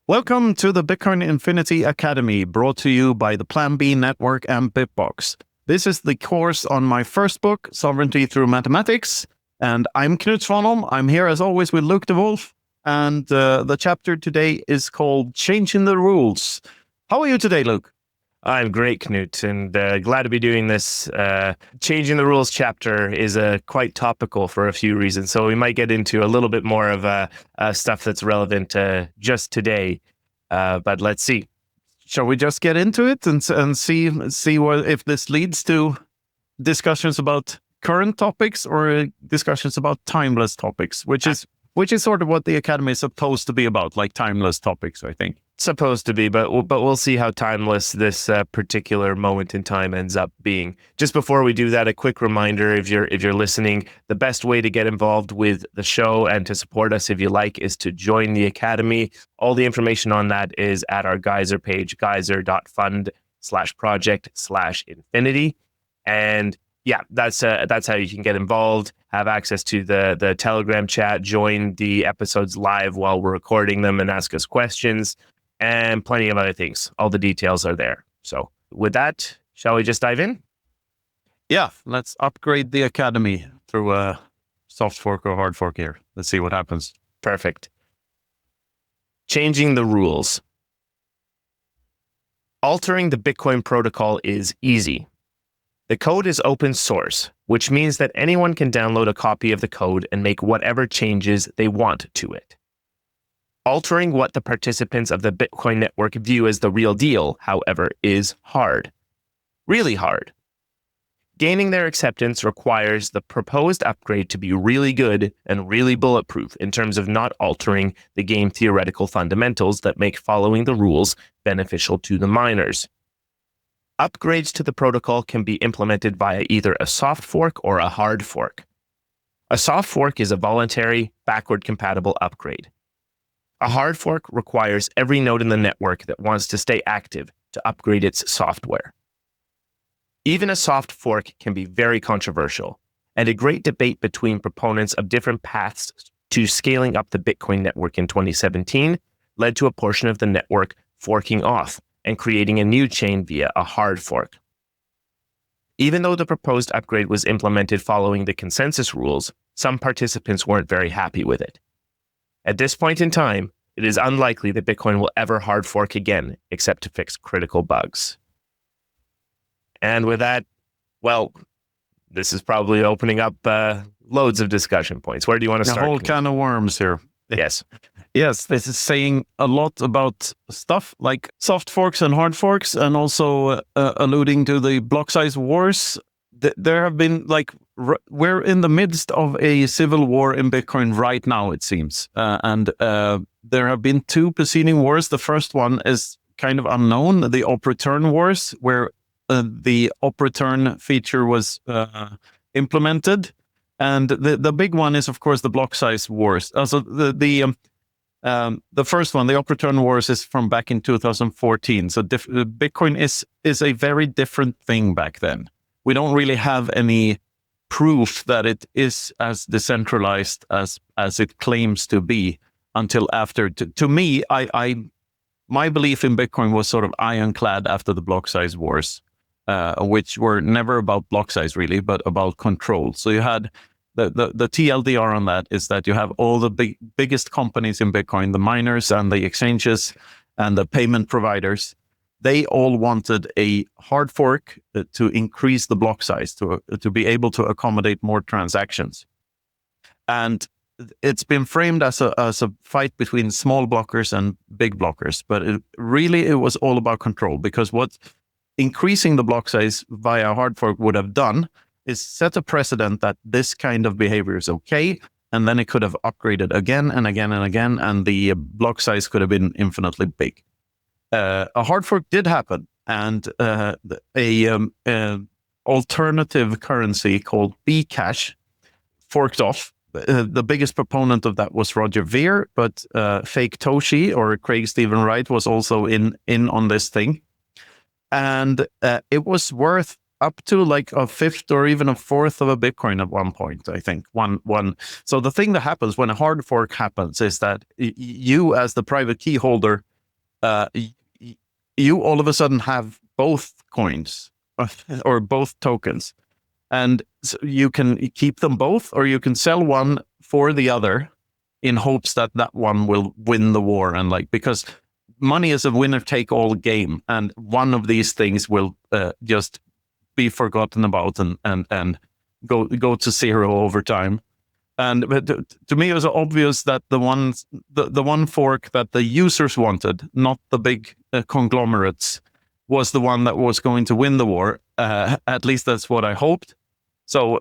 Welcome to the Bitcoin Infinity Academy, brought to you by the Plan B Network and Bitbox. This is the course on my first book, Sovereignty Through Mathematics, and I'm Knut Svanholm. I'm here as always with Luke de Wolf, and the chapter today is called Changing the Rules. How are you today, Luke? I'm great, Knut, and glad to be doing this. Changing the Rules chapter is quite topical for a few reasons, so we might get into a little bit more of stuff that's relevant just today. But let's see. Shall we just get into it and see what if this leads to discussions about current topics or discussions about timeless topics, which is sort of what the Academy is supposed to be about, like timeless topics, I think. Supposed to be, but we'll see how timeless this particular moment in time ends up being. Just before we do that, a quick reminder: if you're listening, the best way to get involved with the show and to support us, if you like, is to join the Academy. All the information on that is at our Geyser page, geyser.fund/project/infinity, and yeah, that's how you can get involved, have access to the Telegram chat, join the episodes live while we're recording them, and ask us questions. And plenty of other things. All the details are there. So with that, shall we just dive in? Yeah, let's upgrade the Academy through a soft fork or hard fork here. Let's see what happens. Perfect. Changing the rules. Altering the Bitcoin protocol is easy. The code is open source, which means that anyone can download a copy of the code and make whatever changes they want to it. Altering what the participants of the Bitcoin network view as the real deal, however, is hard. Really hard. Gaining their acceptance requires the proposed upgrade to be really good and really bulletproof in terms of not altering the game theoretical fundamentals that make following the rules beneficial to the miners. Upgrades to the protocol can be implemented via either a soft fork or a hard fork. A soft fork is a voluntary, backward-compatible upgrade. A hard fork requires every node in the network that wants to stay active to upgrade its software. Even a soft fork can be very controversial, and a great debate between proponents of different paths to scaling up the Bitcoin network in 2017 led to a portion of the network forking off and creating a new chain via a hard fork. Even though the proposed upgrade was implemented following the consensus rules, some participants weren't very happy with it. At this point in time, it is unlikely that Bitcoin will ever hard fork again, except to fix critical bugs. And with that, well, this is probably opening up loads of discussion points. Where do you want to start? A whole can of worms here. Yes. Yes, this is saying a lot about stuff like soft forks and hard forks, and also alluding to the block size wars. There have been we're in the midst of a civil war in Bitcoin right now, it seems. And there have been two preceding wars. The first one is kind of unknown, the op return wars, where the op return feature was implemented. And the big one is, of course, the block size wars. Also, the first one, the op return wars, is from back in 2014. So Bitcoin is a very different thing back then. We don't really have any proof that it is as decentralized as it claims to be until after. To me, my belief in Bitcoin was sort of ironclad after the block size wars, which were never about block size really, but about control. So you had the TLDR on that is that you have all the biggest companies in Bitcoin, the miners and the exchanges and the payment providers. They all wanted a hard fork to increase the block size, to be able to accommodate more transactions. And it's been framed as a fight between small blockers and big blockers, but it was all about control, because what increasing the block size via a hard fork would have done is set a precedent that this kind of behavior is okay, and then it could have upgraded again and again and again, and the block size could have been infinitely big. A hard fork did happen, and alternative currency called Bcash forked off. The biggest proponent of that was Roger Ver, but fake Toshi, or Craig Stephen Wright, was also in on this thing. And it was worth up to like a fifth or even a fourth of a Bitcoin at one point, I think. So the thing that happens when a hard fork happens is that you, as the private key holder, you all of a sudden have both coins or both tokens, and so you can keep them both, or you can sell one for the other in hopes that that one will win the war. And like, because money is a winner take all game, and one of these things will just be forgotten about and go to zero over time. And but to me, it was obvious that the one fork that the users wanted, not the big conglomerates, was the one that was going to win the war. At least that's what I hoped. So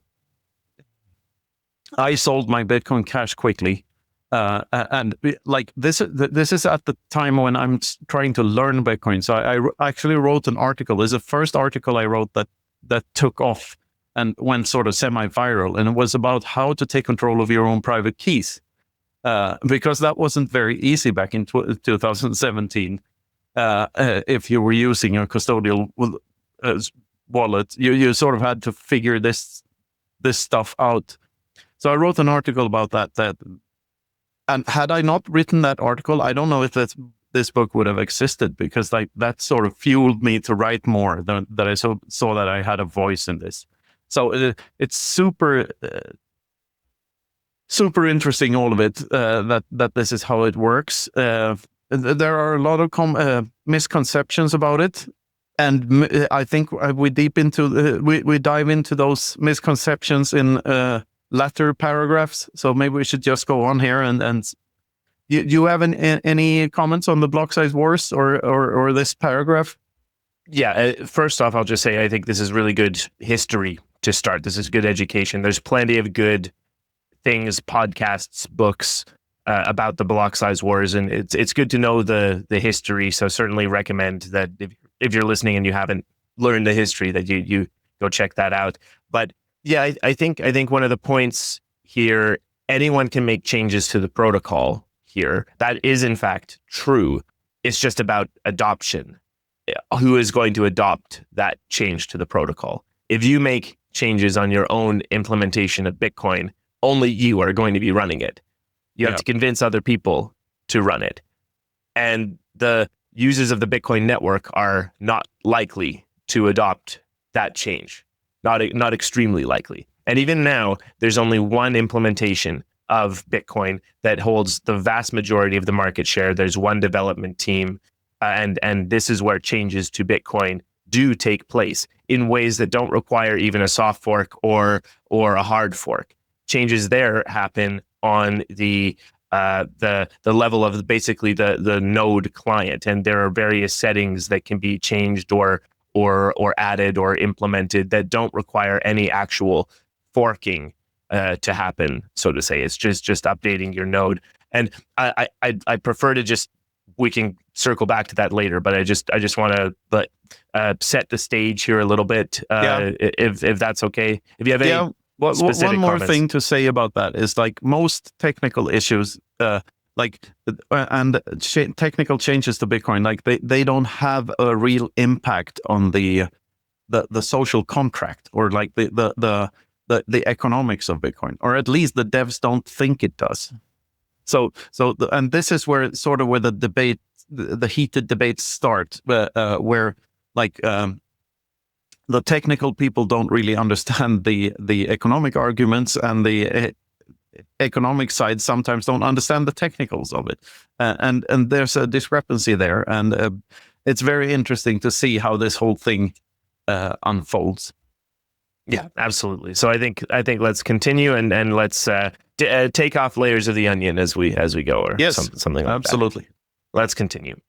I sold my Bitcoin Cash quickly. And like this is at the time when I'm trying to learn Bitcoin. So I actually wrote an article. It's the first article I wrote that took off and went sort of semi-viral, and it was about how to take control of your own private keys, because that wasn't very easy back in 2017. If you were using a custodial wallet, you sort of had to figure this stuff out. So I wrote an article about that. And had I not written that article, I don't know if this book would have existed, because like that sort of fueled me to write more. That I saw that I had a voice in this. So it's super interesting, all of it. That this is how it works. There are a lot of misconceptions about it, and I think we dive into those misconceptions in latter paragraphs. So maybe we should just go on here and you have any comments on the block size wars or this paragraph? Yeah, first off, I'll just say I think this is really good history to start. This is good education. There's plenty of good things, podcasts, books about the block size wars, and it's good to know the history. So certainly recommend that if you're listening and you haven't learned the history, that you go check that out. But yeah, I think one of the points here, anyone can make changes to the protocol here. That is in fact true. It's just about adoption. Who is going to adopt that change to the protocol? If you make changes on your own implementation of Bitcoin, only you are going to be running it. You have to convince other people to run it. And the users of the Bitcoin network are not likely to adopt that change. Not extremely likely. And even now, there's only one implementation of Bitcoin that holds the vast majority of the market share. There's one development team, and this is where changes to Bitcoin do take place in ways that don't require even a soft fork or a hard fork. Changes there happen on the level of basically the node client, and there are various settings that can be changed or added or implemented that don't require any actual forking to happen, so to say. It's just updating your node. And I prefer to just, we can circle back to that later, but I just want to set the stage here a little bit, if that's okay. If you have any specific one more comments. thing to say about that is, like, most technical issues, technical changes to Bitcoin, like they don't have a real impact on the social contract, or like the economics of Bitcoin, or at least the devs don't think it does. And this is where the heated debates start, where like the technical people don't really understand the economic arguments, and the economic side sometimes don't understand the technicals of it, and there's a discrepancy there, and it's very interesting to see how this whole thing unfolds. Yeah, absolutely. So I think let's continue and let's take off layers of the onion as we go, or something like absolutely. that. Let's continue.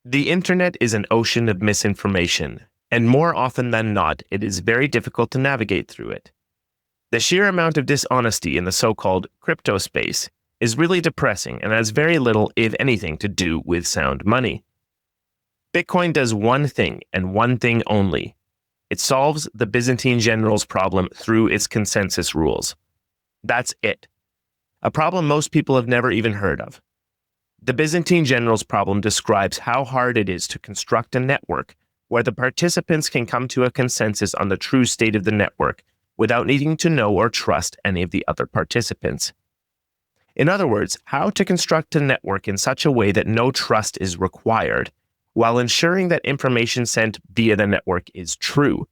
The internet is an ocean of misinformation, and more often than not, it is very difficult to navigate through it. The sheer amount of dishonesty in the so-called crypto space is really depressing and has very little, if anything, to do with sound money. Bitcoin does one thing and one thing only. It solves the Byzantine generals' problem through its consensus rules. That's it. A problem most people have never even heard of. The Byzantine generals' problem describes how hard it is to construct a network where the participants can come to a consensus on the true state of the network without needing to know or trust any of the other participants. In other words, how to construct a network in such a way that no trust is required, while ensuring that information sent via the network is true.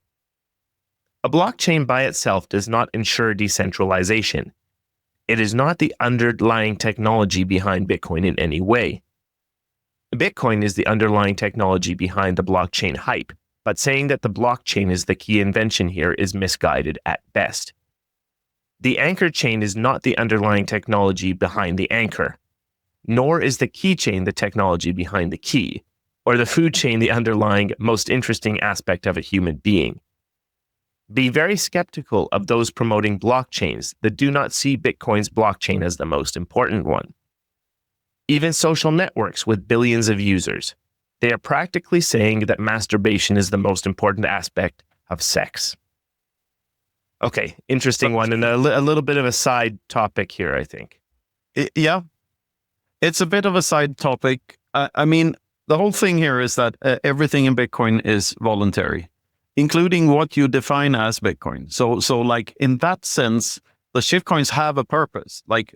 A blockchain by itself does not ensure decentralization. It is not the underlying technology behind Bitcoin in any way. Bitcoin is the underlying technology behind the blockchain hype, but saying that the blockchain is the key invention here is misguided at best. The anchor chain is not the underlying technology behind the anchor, nor is the key chain the technology behind the key, or the food chain the underlying most interesting aspect of a human being. Be very skeptical of those promoting blockchains that do not see Bitcoin's blockchain as the most important one. Even social networks with billions of users, they are practically saying that masturbation is the most important aspect of sex. Okay, interesting one, and a little bit of a side topic here, I think. Yeah, it's a bit of a side topic. I mean, the whole thing here is that everything in Bitcoin is voluntary, including what you define as Bitcoin. So like in that sense, the shitcoins have a purpose. Like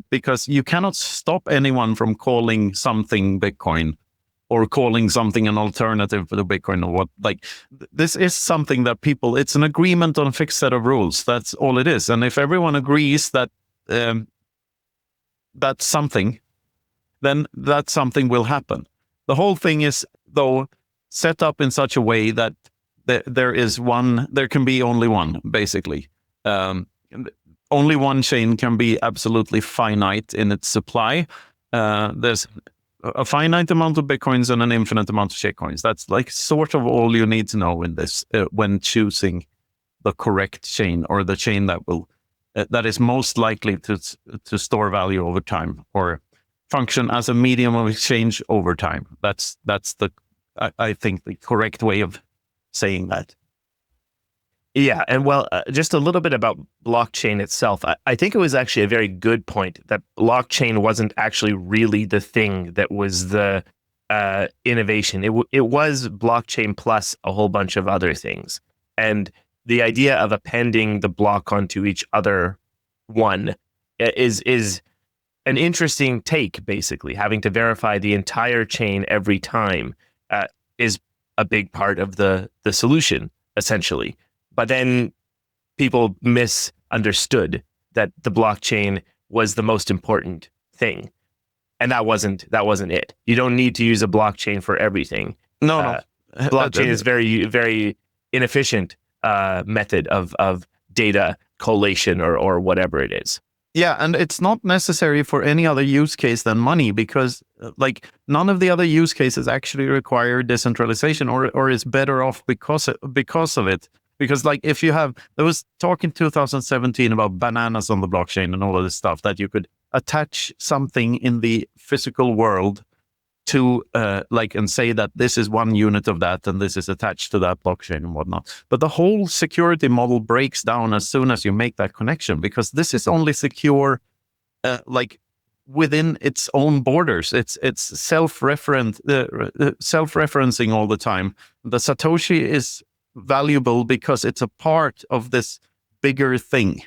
because you cannot stop anyone from calling something Bitcoin or calling something an alternative to Bitcoin or what. Like this is something that people. It's an agreement on a fixed set of rules. That's all it is. And if everyone agrees that that's something, then that something will happen. The whole thing is though set up in such a way that there can be only one, basically. Only one chain can be absolutely finite in its supply. There's a finite amount of Bitcoins and an infinite amount of shitcoins. That's like sort of all you need to know in this when choosing the correct chain, or the chain that will that is most likely to store value over time or function as a medium of exchange over time. That's the I think the correct way of saying that. Yeah, and well, just a little bit about blockchain itself. I think it was actually a very good point that blockchain wasn't actually really the thing that was the innovation. It was blockchain plus a whole bunch of other things. And the idea of appending the block onto each other one is an interesting take, basically. Having to verify the entire chain every time is a big part of the solution, essentially. But then people misunderstood that the blockchain was the most important thing. And that wasn't it. You don't need to use a blockchain for everything. No. Blockchain is very, very inefficient method of data collation or whatever it is. Yeah, and it's not necessary for any other use case than money, because like none of the other use cases actually require decentralization or is better off because of it. Because like if you have, there was talk in 2017 about bananas on the blockchain and all of this stuff, that you could attach something in the physical world to and say that this is one unit of that and this is attached to that blockchain and whatnot. But the whole security model breaks down as soon as you make that connection, because this is only secure within its own borders. It's self-referencing all the time. The Satoshi is valuable because it's a part of this bigger thing,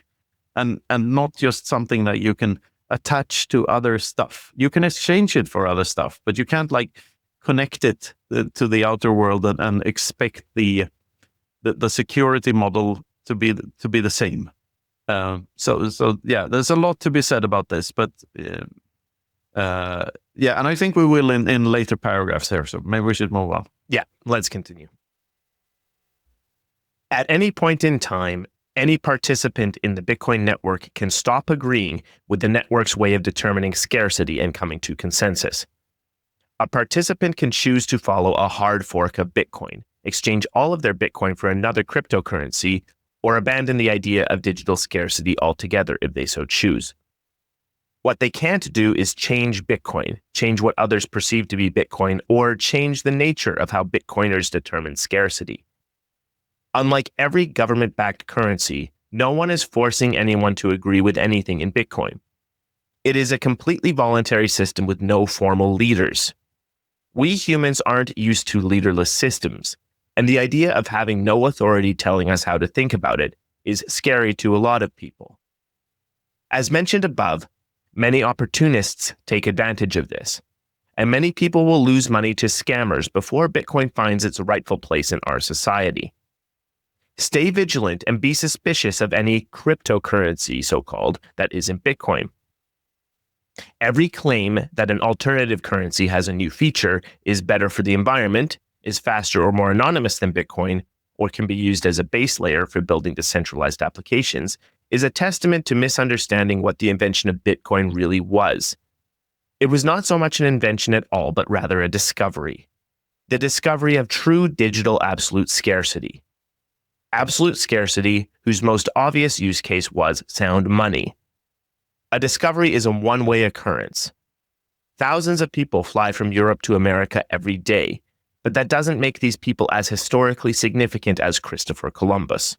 and not just something that you can attach to other stuff. You can exchange it for other stuff, but you can't like connect it to the outer world and expect the security model to be the same. So yeah, there's a lot to be said about this, but yeah, and I think we will in later paragraphs here. So maybe we should move on. Yeah, let's continue. At any point in time, any participant in the Bitcoin network can stop agreeing with the network's way of determining scarcity and coming to consensus. A participant can choose to follow a hard fork of Bitcoin, exchange all of their Bitcoin for another cryptocurrency, or abandon the idea of digital scarcity altogether if they so choose. What they can't do is change Bitcoin, change what others perceive to be Bitcoin, or change the nature of how Bitcoiners determine scarcity. Unlike every government-backed currency, no one is forcing anyone to agree with anything in Bitcoin. It is a completely voluntary system with no formal leaders. We humans aren't used to leaderless systems, and the idea of having no authority telling us how to think about it is scary to a lot of people. As mentioned above, Many opportunists take advantage of this, and many people will lose money to scammers before Bitcoin finds its rightful place in our society. Stay vigilant and be suspicious of any cryptocurrency, so-called, that isn't Bitcoin. Every claim that an alternative currency has a new feature, is better for the environment, is faster or more anonymous than Bitcoin, or can be used as a base layer for building decentralized applications, is a testament to misunderstanding what the invention of Bitcoin really was. It was not so much an invention at all, but rather a discovery. The discovery of true digital absolute scarcity. Absolute scarcity, whose most obvious use case was sound money. A discovery is a one-way occurrence. Thousands of people fly from Europe to America every day, but that doesn't make these people as historically significant as Christopher Columbus.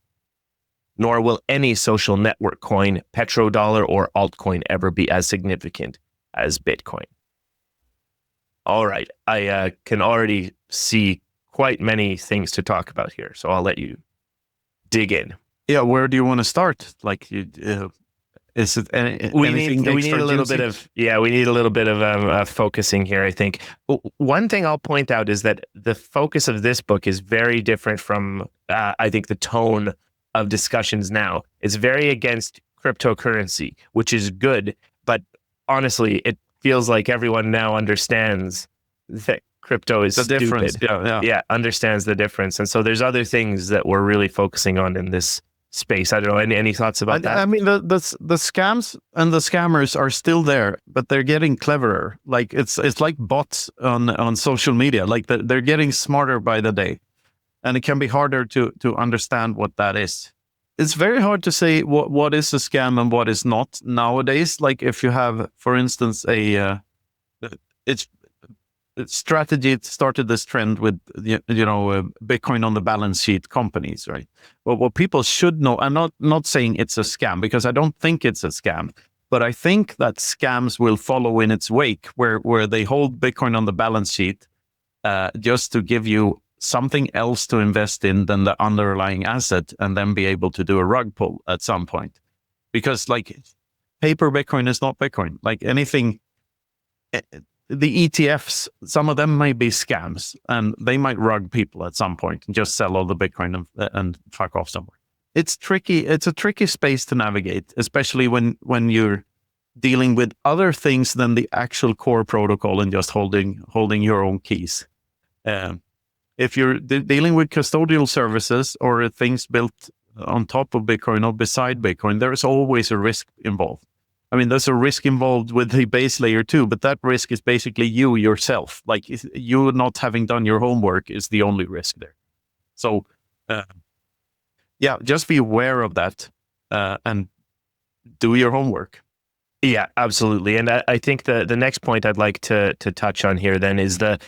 Nor will any social network coin, petrodollar, or altcoin ever be as significant as Bitcoin. All right, I can already see quite many things to talk about here, so I'll let you dig in. Yeah, where do you want to start? Like, is it we need a little bit of focusing here. I think one thing I'll point out is that the focus of this book is very different from I think the tone of discussions now. It's very against cryptocurrency, which is good, but honestly, it feels like everyone now understands that crypto is the stupid. difference. Yeah, understands the difference, and so there's other things that we're really focusing on in this space. I don't know. Any thoughts about that? I mean, the scams and the scammers are still there, but they're getting cleverer. Like it's like bots on social media. Like they're getting smarter by the day, and it can be harder to understand what that is. It's very hard to say what is a scam and what is not nowadays. Like if you have, for instance, it's strategy. It started this trend with Bitcoin on the balance sheet companies, right? Well, what people should know, I'm not saying it's a scam because I don't think it's a scam, but I think that scams will follow in its wake, where they hold Bitcoin on the balance sheet just to give you something else to invest in than the underlying asset, and then be able to do a rug pull at some point. Because like paper Bitcoin is not Bitcoin. Like anything. The ETFs, some of them may be scams, and they might rug people at some point and just sell all the Bitcoin and fuck off somewhere. It's tricky. It's a tricky space to navigate, especially when you're dealing with other things than the actual core protocol and just holding your own keys. If you're dealing with custodial services or things built on top of Bitcoin or beside Bitcoin, there is always a risk involved. I mean, there's a risk involved with the base layer too, but that risk is basically you yourself. Like you not having done your homework is the only risk there. So, just be aware of that and do your homework. Yeah, absolutely. And I think the next point I'd like to touch on here then is the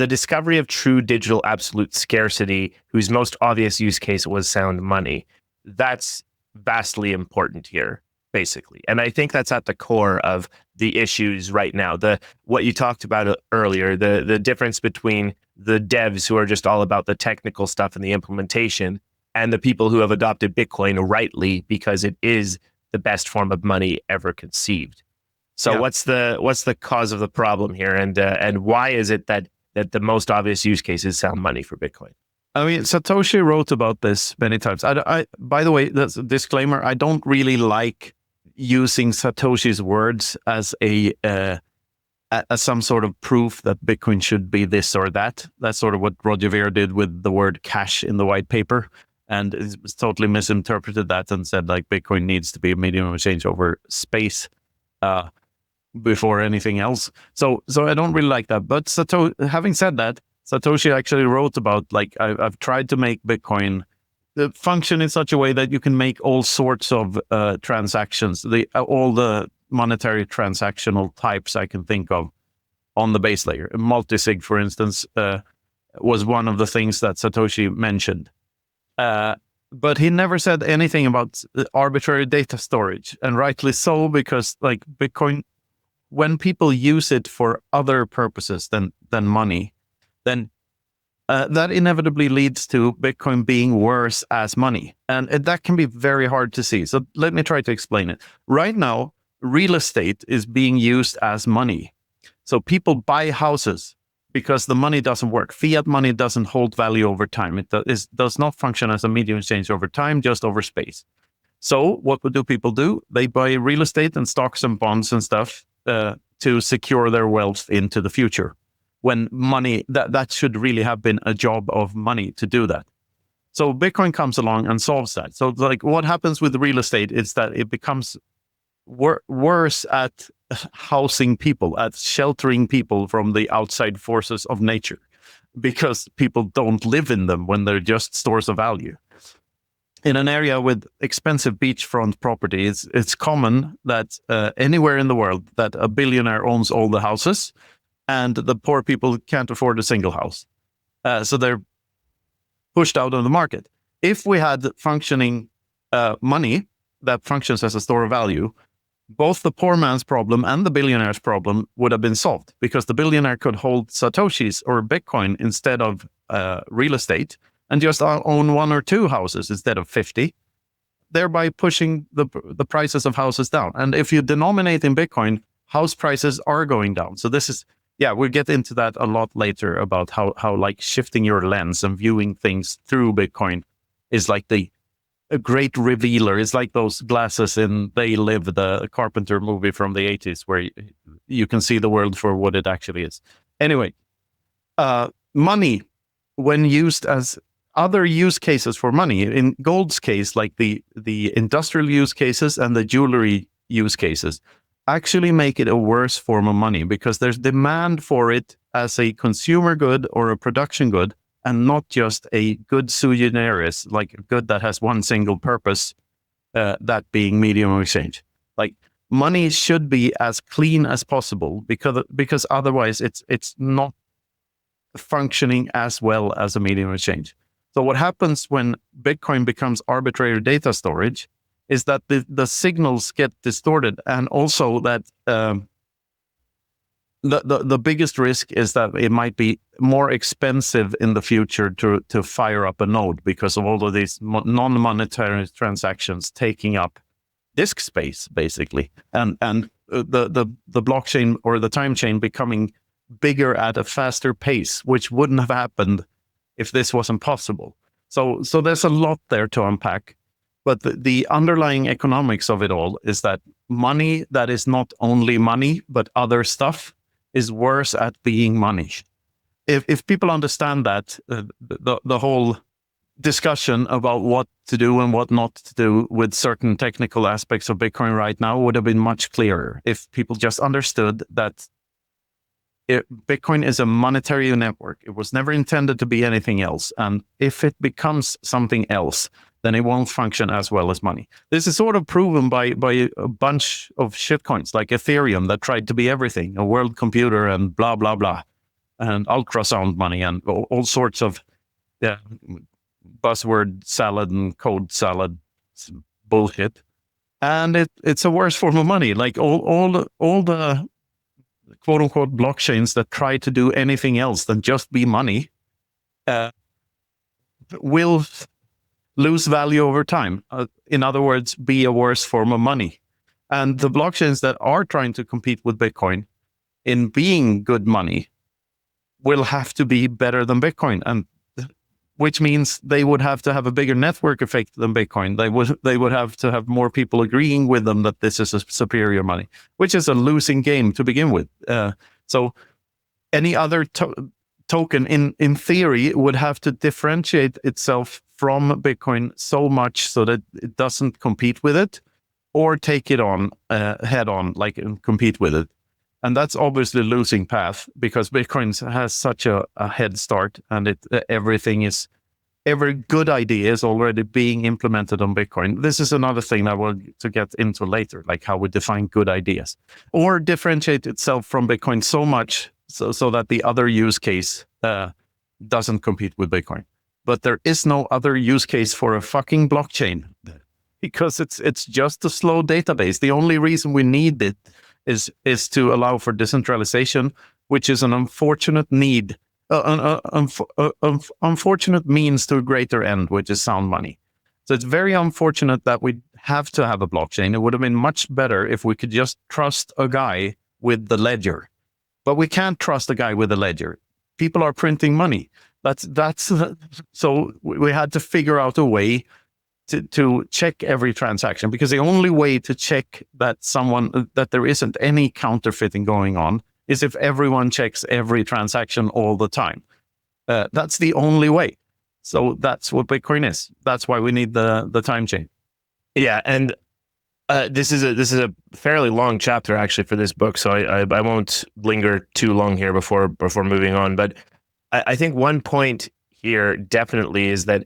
discovery of true digital absolute scarcity, whose most obvious use case was sound money. That's vastly important here, basically. And I think that's at the core of the issues right now. What you talked about earlier, the difference between the devs who are just all about the technical stuff and the implementation, and the people who have adopted Bitcoin rightly because it is the best form of money ever conceived. So what's the cause of the problem here, and why is it that the most obvious use case is sound money for Bitcoin? I mean, Satoshi wrote about this many times. I by the way, that's a disclaimer. I don't really like using Satoshi's words as as some sort of proof that Bitcoin should be this or that. That's sort of what Roger Ver did with the word cash in the white paper, and it was totally misinterpreted that and said like Bitcoin needs to be a medium of exchange over space before anything else. So I don't really like that. But having said that, Satoshi actually wrote about like I've tried to make Bitcoin function in such a way that you can make all sorts of transactions, all the monetary transactional types I can think of on the base layer. Multisig, for instance, was one of the things that Satoshi mentioned. But he never said anything about arbitrary data storage, and rightly so, because like Bitcoin, when people use it for other purposes than money, then that inevitably leads to Bitcoin being worse as money. And that can be very hard to see. So let me try to explain it. Right now, real estate is being used as money. So people buy houses because the money doesn't work. Fiat money doesn't hold value over time. It does not function as a medium exchange over time, just over space. So what do people do? They buy real estate and stocks and bonds and stuff to secure their wealth into the future. When money, that should really have been a job of money to do that. So Bitcoin comes along and solves that. So like what happens with real estate is that it becomes worse at housing people, at sheltering people from the outside forces of nature, because people don't live in them when they're just stores of value. In an area with expensive beachfront property, it's common that anywhere in the world that a billionaire owns all the houses and the poor people can't afford a single house. So they're pushed out of the market. If we had functioning money that functions as a store of value, both the poor man's problem and the billionaire's problem would have been solved, because the billionaire could hold Satoshis or Bitcoin instead of real estate and just own 1 or 2 houses instead of 50, thereby pushing the prices of houses down. And if you denominate in Bitcoin, house prices are going down. So this is, we'll get into that a lot later about how like shifting your lens and viewing things through Bitcoin is like a great revealer. It's like those glasses in They Live, the Carpenter movie from the 80s, where you can see the world for what it actually is. Anyway, money, when used as other use cases for money, in gold's case, like the industrial use cases and the jewelry use cases, actually make it a worse form of money, because there's demand for it as a consumer good or a production good, and not just a good sui generis, like a good that has one single purpose, that being medium of exchange. Like money should be as clean as possible, because otherwise it's not functioning as well as a medium of exchange. So what happens when Bitcoin becomes arbitrary data storage is that the signals get distorted, and also that the biggest risk is that it might be more expensive in the future to fire up a node, because of all of these non-monetary transactions taking up disk space, basically, and the blockchain or the time chain becoming bigger at a faster pace, which wouldn't have happened if this wasn't possible. So there's a lot there to unpack. But the underlying economics of it all is that money that is not only money, but other stuff, is worse at being money. If people understand that, the whole discussion about what to do and what not to do with certain technical aspects of Bitcoin right now would have been much clearer if people just understood that Bitcoin is a monetary network. It was never intended to be anything else. And if it becomes something else, then it won't function as well as money. This is sort of proven by a bunch of shitcoins like Ethereum that tried to be everything, a world computer and blah, blah, blah, and ultrasound money and all sorts of buzzword salad and code salad bullshit. And it's a worse form of money. Like all the quote unquote blockchains that try to do anything else than just be money will lose value over time. In other words, be a worse form of money. And the blockchains that are trying to compete with Bitcoin in being good money will have to be better than Bitcoin, and which means they would have to have a bigger network effect than Bitcoin. They would have to have more people agreeing with them that this is a superior money, which is a losing game to begin with. So any other token in theory would have to differentiate itself from Bitcoin so much so that it doesn't compete with it, or take it on head on, like compete with it. And that's obviously a losing path, because Bitcoin has such a head start, and every good idea is already being implemented on Bitcoin. This is another thing I want to get into later, like how we define good ideas, or differentiate itself from Bitcoin so much so that the other use case doesn't compete with Bitcoin. But there is no other use case for a fucking blockchain, because it's just a slow database. The only reason we need it is to allow for decentralization, which is an unfortunate need, unfortunate means to a greater end, which is sound money. So it's very unfortunate that we have to have a blockchain. It would have been much better if we could just trust a guy with the ledger. But we can't trust a guy with a ledger. People are printing money. That's so we had to figure out a way to check every transaction, because the only way to check that there isn't any counterfeiting going on is if everyone checks every transaction all the time. That's the only way. So that's what Bitcoin is. That's why we need the time chain. Yeah, and this is a fairly long chapter actually for this book, so I won't linger too long here before moving on. But I think one point here definitely is that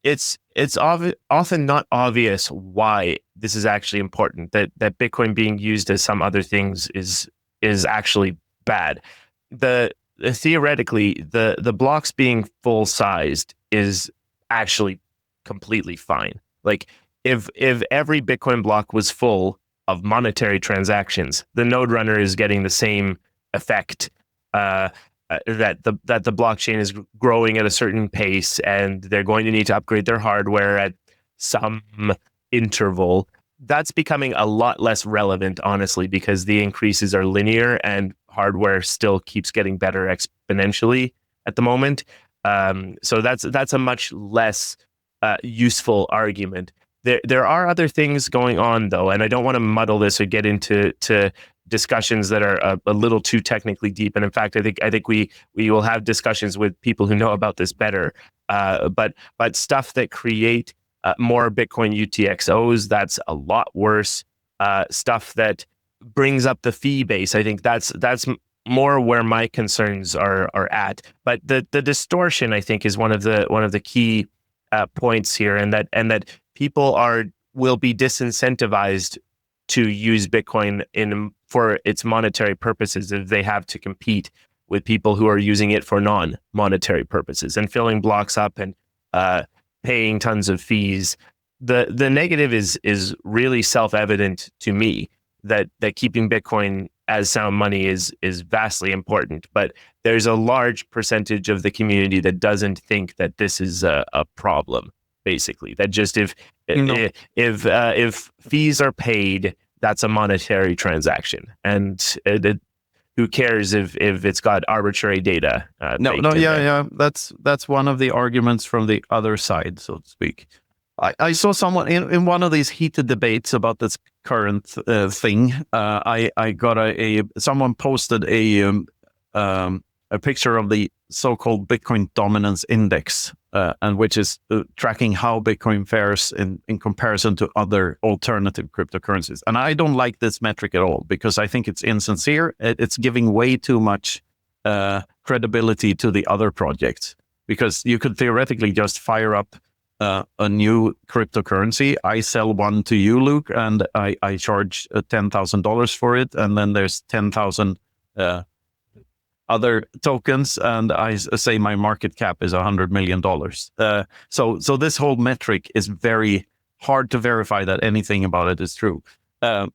it's often not obvious why this is actually important. That Bitcoin being used as some other things is actually bad. Theoretically, the blocks being full sized is actually completely fine. Like if every Bitcoin block was full of monetary transactions, the node runner is getting the same effect. That the blockchain is growing at a certain pace, and they're going to need to upgrade their hardware at some interval. That's becoming a lot less relevant, honestly, because the increases are linear and hardware still keeps getting better exponentially at the moment. So that's a much less useful argument. There are other things going on though, and I don't want to muddle this or get into discussions that are a little too technically deep. And in fact, I think we will have discussions with people who know about this better. But stuff that create more Bitcoin UTXOs, that's a lot worse. Stuff that brings up the fee base, I think that's more where my concerns are at. But the distortion, I think, is one of the key points here, and that people will be disincentivized to use Bitcoin for its monetary purposes if they have to compete with people who are using it for non-monetary purposes and filling blocks up and paying tons of fees. The negative is really self-evident to me, that keeping Bitcoin as sound money is vastly important, but there's a large percentage of the community that doesn't think that this is a problem. Basically, that just if fees are paid, that's a monetary transaction, and who cares if it's got arbitrary data? That's one of the arguments from the other side, so to speak. I saw someone in one of these heated debates about this current thing. I got someone posted a picture of the so-called Bitcoin dominance index, and which is tracking how Bitcoin fares in comparison to other alternative cryptocurrencies. And I don't like this metric at all, because I think it's insincere. It's giving way too much credibility to the other projects, because you could theoretically just fire up a new cryptocurrency. I sell one to you, Luke, and I charge $10,000 for it, and then there's 10,000 other tokens, and I say my market cap is $100 million. So this whole metric is very hard to verify that anything about it is true. And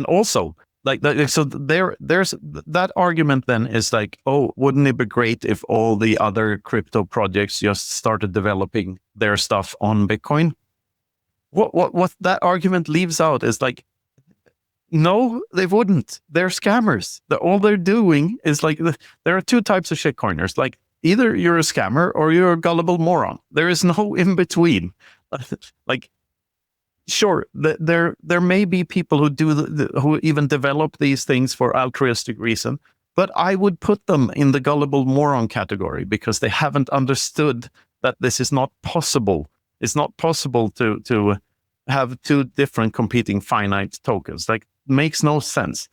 also, there's that argument then is like, oh, wouldn't it be great if all the other crypto projects just started developing their stuff on Bitcoin? What that argument leaves out is like, no, they wouldn't. They're scammers. All they're doing is like, there are two types of shitcoiners. Like, either you're a scammer or you're a gullible moron. There is no in between. Like, sure, there may be people who who even develop these things for altruistic reason, but I would put them in the gullible moron category, because they haven't understood that this is not possible. It's not possible to have two different competing finite tokens. Like, makes no sense.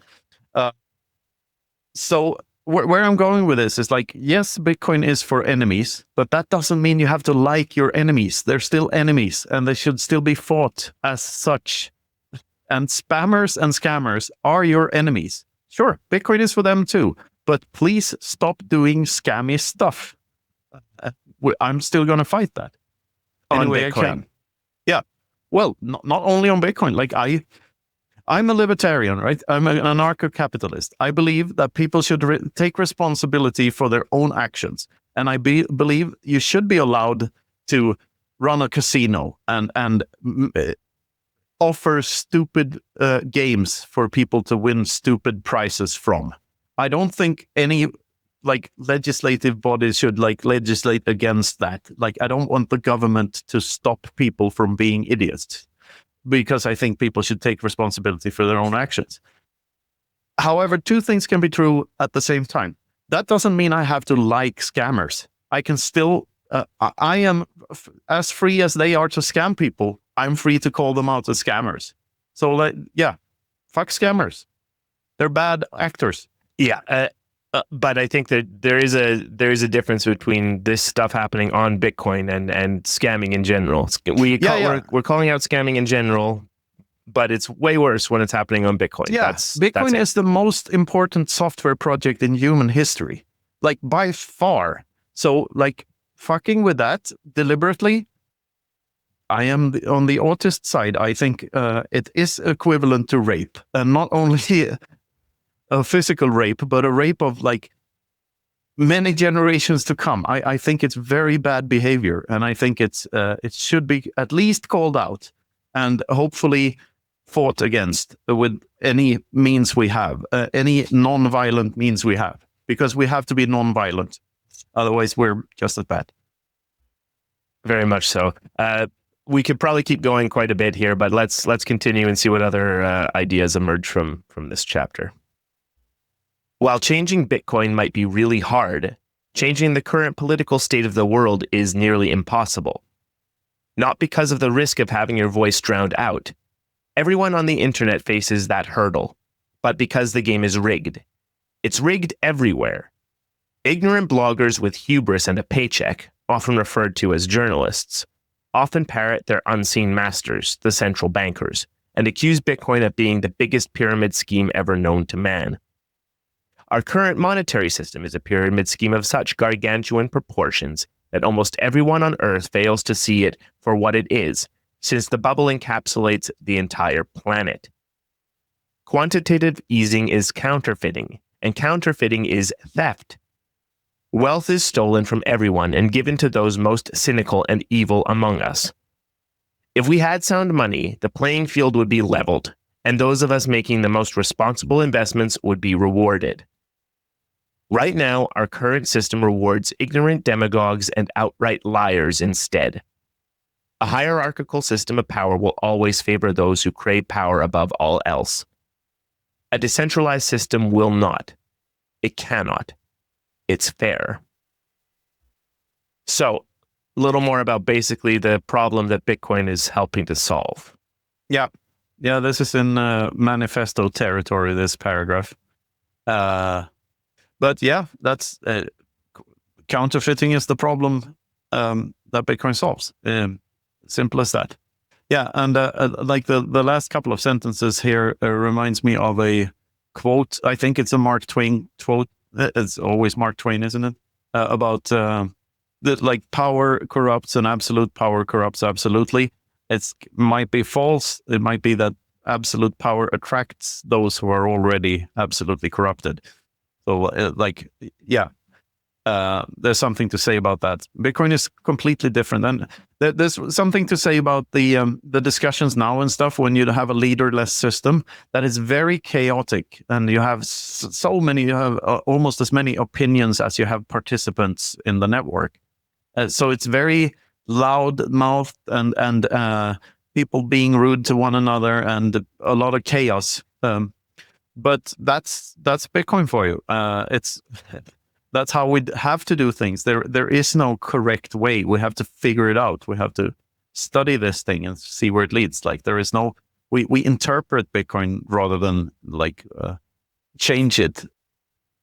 So where I'm going with this is like, yes, Bitcoin is for enemies, but that doesn't mean you have to like your enemies. They're still enemies, and they should still be fought as such. And spammers and scammers are your enemies. Sure, Bitcoin is for them too, but please stop doing scammy stuff. I'm still going to fight that any way I can. Yeah. Well, not only on Bitcoin. Like, I'm a libertarian, right? I'm an anarcho-capitalist. I believe that people should take responsibility for their own actions. And I believe you should be allowed to run a casino and offer stupid games for people to win stupid prizes from. I don't think any like legislative bodies should like legislate against that. Like, I don't want the government to stop people from being idiots, because I think people should take responsibility for their own actions. However, two things can be true at the same time. That doesn't mean I have to like scammers. I can still, I am as free as they are to scam people. I'm free to call them out as scammers. So, like, yeah, fuck scammers. They're bad actors. Yeah, but I think that there is a difference between this stuff happening on Bitcoin and scamming in general. We're calling out scamming in general, but it's way worse when it's happening on Bitcoin. Yeah, Bitcoin is the most important software project in human history, like by far. So, like, fucking with that deliberately, I am on the autist side. I think it is equivalent to rape, and not only a physical rape, but a rape of like many generations to come. I think it's very bad behavior, and I think it should be at least called out and hopefully fought against with any means we have, any non-violent means we have, because we have to be non-violent. Otherwise, we're just as bad. Very much so. We could probably keep going quite a bit here, but let's continue and see what other ideas emerge from this chapter. While changing Bitcoin might be really hard, changing the current political state of the world is nearly impossible. Not because of the risk of having your voice drowned out. Everyone on the internet faces that hurdle, but because the game is rigged. It's rigged everywhere. Ignorant bloggers with hubris and a paycheck, often referred to as journalists, often parrot their unseen masters, the central bankers, and accuse Bitcoin of being the biggest pyramid scheme ever known to man. Our current monetary system is a pyramid scheme of such gargantuan proportions that almost everyone on Earth fails to see it for what it is, since the bubble encapsulates the entire planet. Quantitative easing is counterfeiting, and counterfeiting is theft. Wealth is stolen from everyone and given to those most cynical and evil among us. If we had sound money, the playing field would be leveled, and those of us making the most responsible investments would be rewarded. Right now, our current system rewards ignorant demagogues and outright liars instead. A hierarchical system of power will always favor those who crave power above all else. A decentralized system will not. It cannot. It's fair. So, a little more about basically the problem that Bitcoin is helping to solve. Yeah, this is in manifesto territory, this paragraph. But yeah, that's counterfeiting is the problem that Bitcoin solves. Simple as that. Yeah, and like the last couple of sentences here reminds me of a quote. I think it's a Mark Twain quote. It's always Mark Twain, isn't it? About that, like, power corrupts and absolute power corrupts absolutely. It might be false. It might be that absolute power attracts those who are already absolutely corrupted. So, there's something to say about that. Bitcoin is completely different, and there's something to say about the discussions now and stuff. When you have a leaderless system that is very chaotic, and you have so many, you have almost as many opinions as you have participants in the network. So it's very loud-mouthed and people being rude to one another and a lot of chaos. But that's Bitcoin for you. That's how we have to do things. There is no correct way. We have to figure it out. We have to study this thing and see where it leads. Like, there is no, we interpret Bitcoin rather than change it.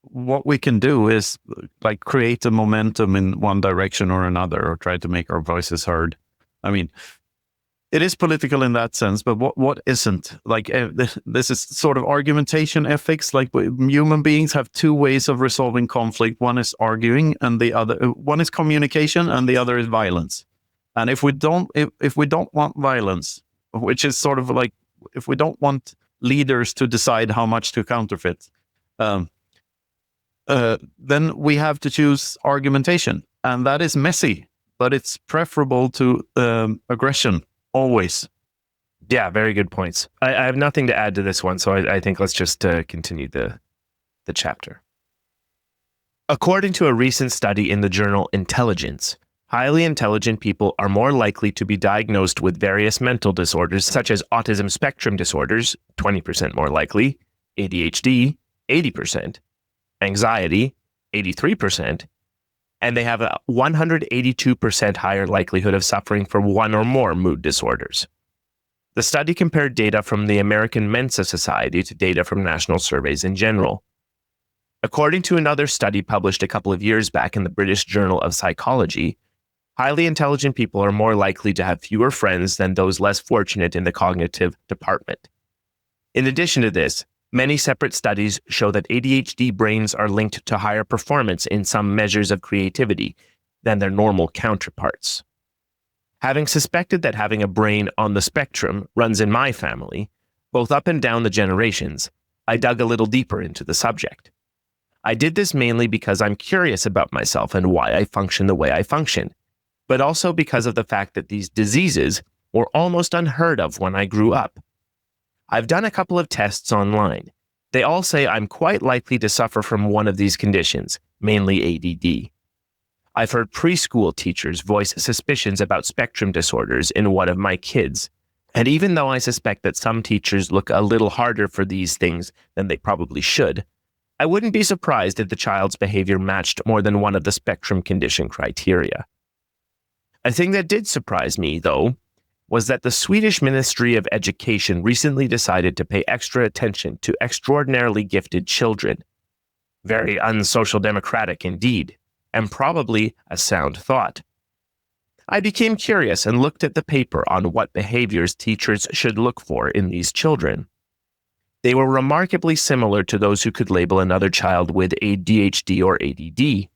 What we can do is like create a momentum in one direction or another, or try to make our voices heard. I mean, it is political in that sense, but what isn't? Like, this is sort of argumentation ethics. Like, human beings have two ways of resolving conflict. One is arguing, and one is communication, and the other is violence. And if we don't want violence, which is sort of like, if we don't want leaders to decide how much to counterfeit, then we have to choose argumentation, and that is messy. but it's preferable to aggression always. Yeah, very good points. I have nothing to add to this one, so I think let's just continue the chapter. According to a recent study in the journal Intelligence, highly intelligent people are more likely to be diagnosed with various mental disorders such as autism spectrum disorders, 20% more likely, ADHD, 80%, anxiety, 83%, and they have a 182% higher likelihood of suffering from one or more mood disorders. The study compared data from the American Mensa Society to data from national surveys in general. According to another study published a couple of years back in the British Journal of Psychology, highly intelligent people are more likely to have fewer friends than those less fortunate in the cognitive department. In addition to this, many separate studies show that ADHD brains are linked to higher performance in some measures of creativity than their normal counterparts. Having suspected that having a brain on the spectrum runs in my family, both up and down the generations, I dug a little deeper into the subject. I did this mainly because I'm curious about myself and why I function the way I function, but also because of the fact that these diseases were almost unheard of when I grew up. I've done a couple of tests online. They all say I'm quite likely to suffer from one of these conditions, mainly ADD. I've heard preschool teachers voice suspicions about spectrum disorders in one of my kids. And even though I suspect that some teachers look a little harder for these things than they probably should, I wouldn't be surprised if the child's behavior matched more than one of the spectrum condition criteria. A thing that did surprise me, though, was that the Swedish Ministry of Education recently decided to pay extra attention to extraordinarily gifted children. Very unsocial democratic indeed, and probably a sound thought. I became curious and looked at the paper on what behaviors teachers should look for in these children. They were remarkably similar to those who could label another child with ADHD or ADD.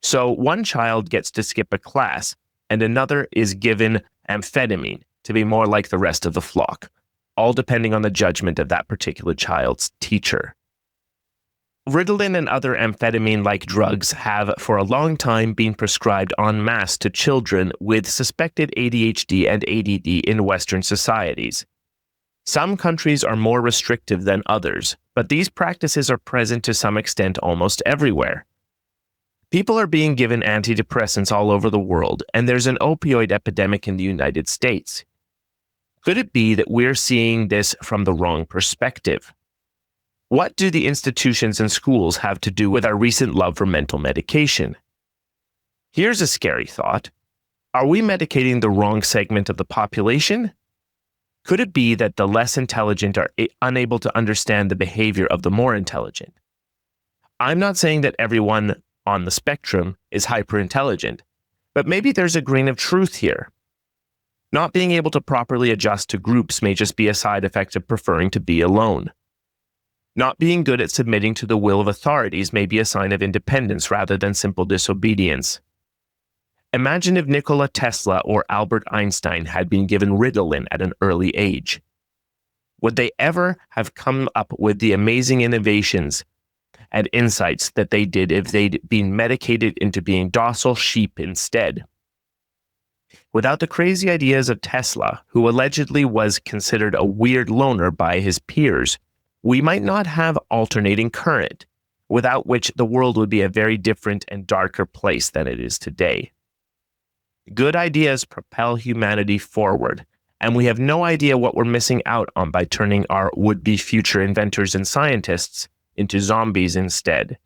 So one child gets to skip a class, and another is given amphetamine to be more like the rest of the flock, all depending on the judgment of that particular child's teacher. Ritalin and other amphetamine-like drugs have for a long time been prescribed en masse to children with suspected ADHD and ADD in Western societies. Some countries are more restrictive than others, but these practices are present to some extent almost everywhere. People are being given antidepressants all over the world, and there's an opioid epidemic in the United States. Could it be that we're seeing this from the wrong perspective? What do the institutions and schools have to do with our recent love for mental medication? Here's a scary thought. Are we medicating the wrong segment of the population? Could it be that the less intelligent are unable to understand the behavior of the more intelligent? I'm not saying that everyone on the spectrum is hyper-intelligent, but maybe there's a grain of truth here. Not being able to properly adjust to groups may just be a side effect of preferring to be alone. Not being good at submitting to the will of authorities may be a sign of independence rather than simple disobedience. Imagine if Nikola Tesla or Albert Einstein had been given Ritalin at an early age. Would they ever have come up with the amazing innovations and insights that they did if they'd been medicated into being docile sheep instead? Without the crazy ideas of Tesla, who allegedly was considered a weird loner by his peers, we might not have alternating current, without which the world would be a very different and darker place than it is today. Good ideas propel humanity forward, and we have no idea what we're missing out on by turning our would-be future inventors and scientists into zombies instead.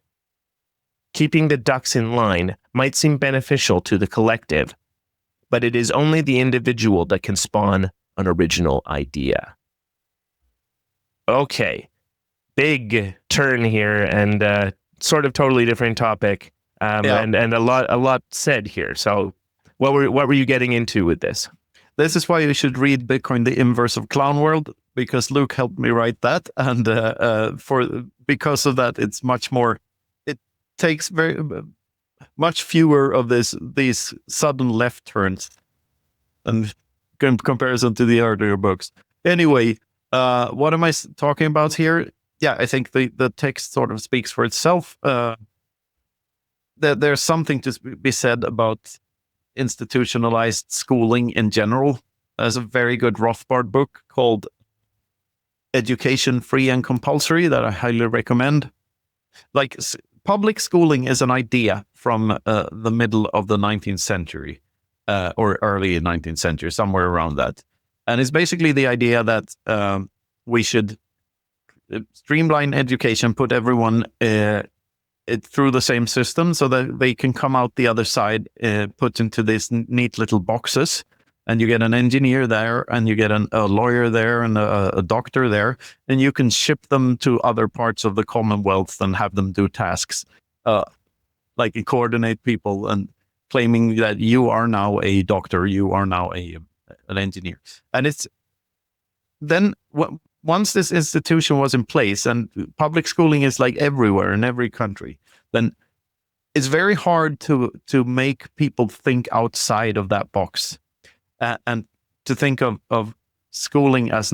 Keeping the ducks in line might seem beneficial to the collective, but it is only the individual that can spawn an original idea. Okay, big turn here and sort of totally different topic, and a lot said here. So, what were you getting into with this? This is why you should read Bitcoin: The Inverse of Clown World, because Luke helped me write that, and because of that, it's much more. It takes very much fewer of these sudden left turns, in comparison to the earlier books. Anyway. What am I talking about here? Yeah, I think the text sort of speaks for itself. There's something to be said about institutionalized schooling in general. There's a very good Rothbard book called Education Free and Compulsory that I highly recommend. Like, public schooling is an idea from the middle of the 19th century or early 19th century, somewhere around that. And it's basically the idea that we should streamline education, put everyone through the same system so that they can come out the other side, put into these neat little boxes. And you get an engineer there, and you get a lawyer there, and a doctor there, and you can ship them to other parts of the Commonwealth and have them do tasks, like coordinate people, and claiming that you are now a doctor, you are now an engineer. And it's then once this institution was in place, and public schooling is like everywhere in every country, then it's very hard to make people think outside of that box. And to think of schooling as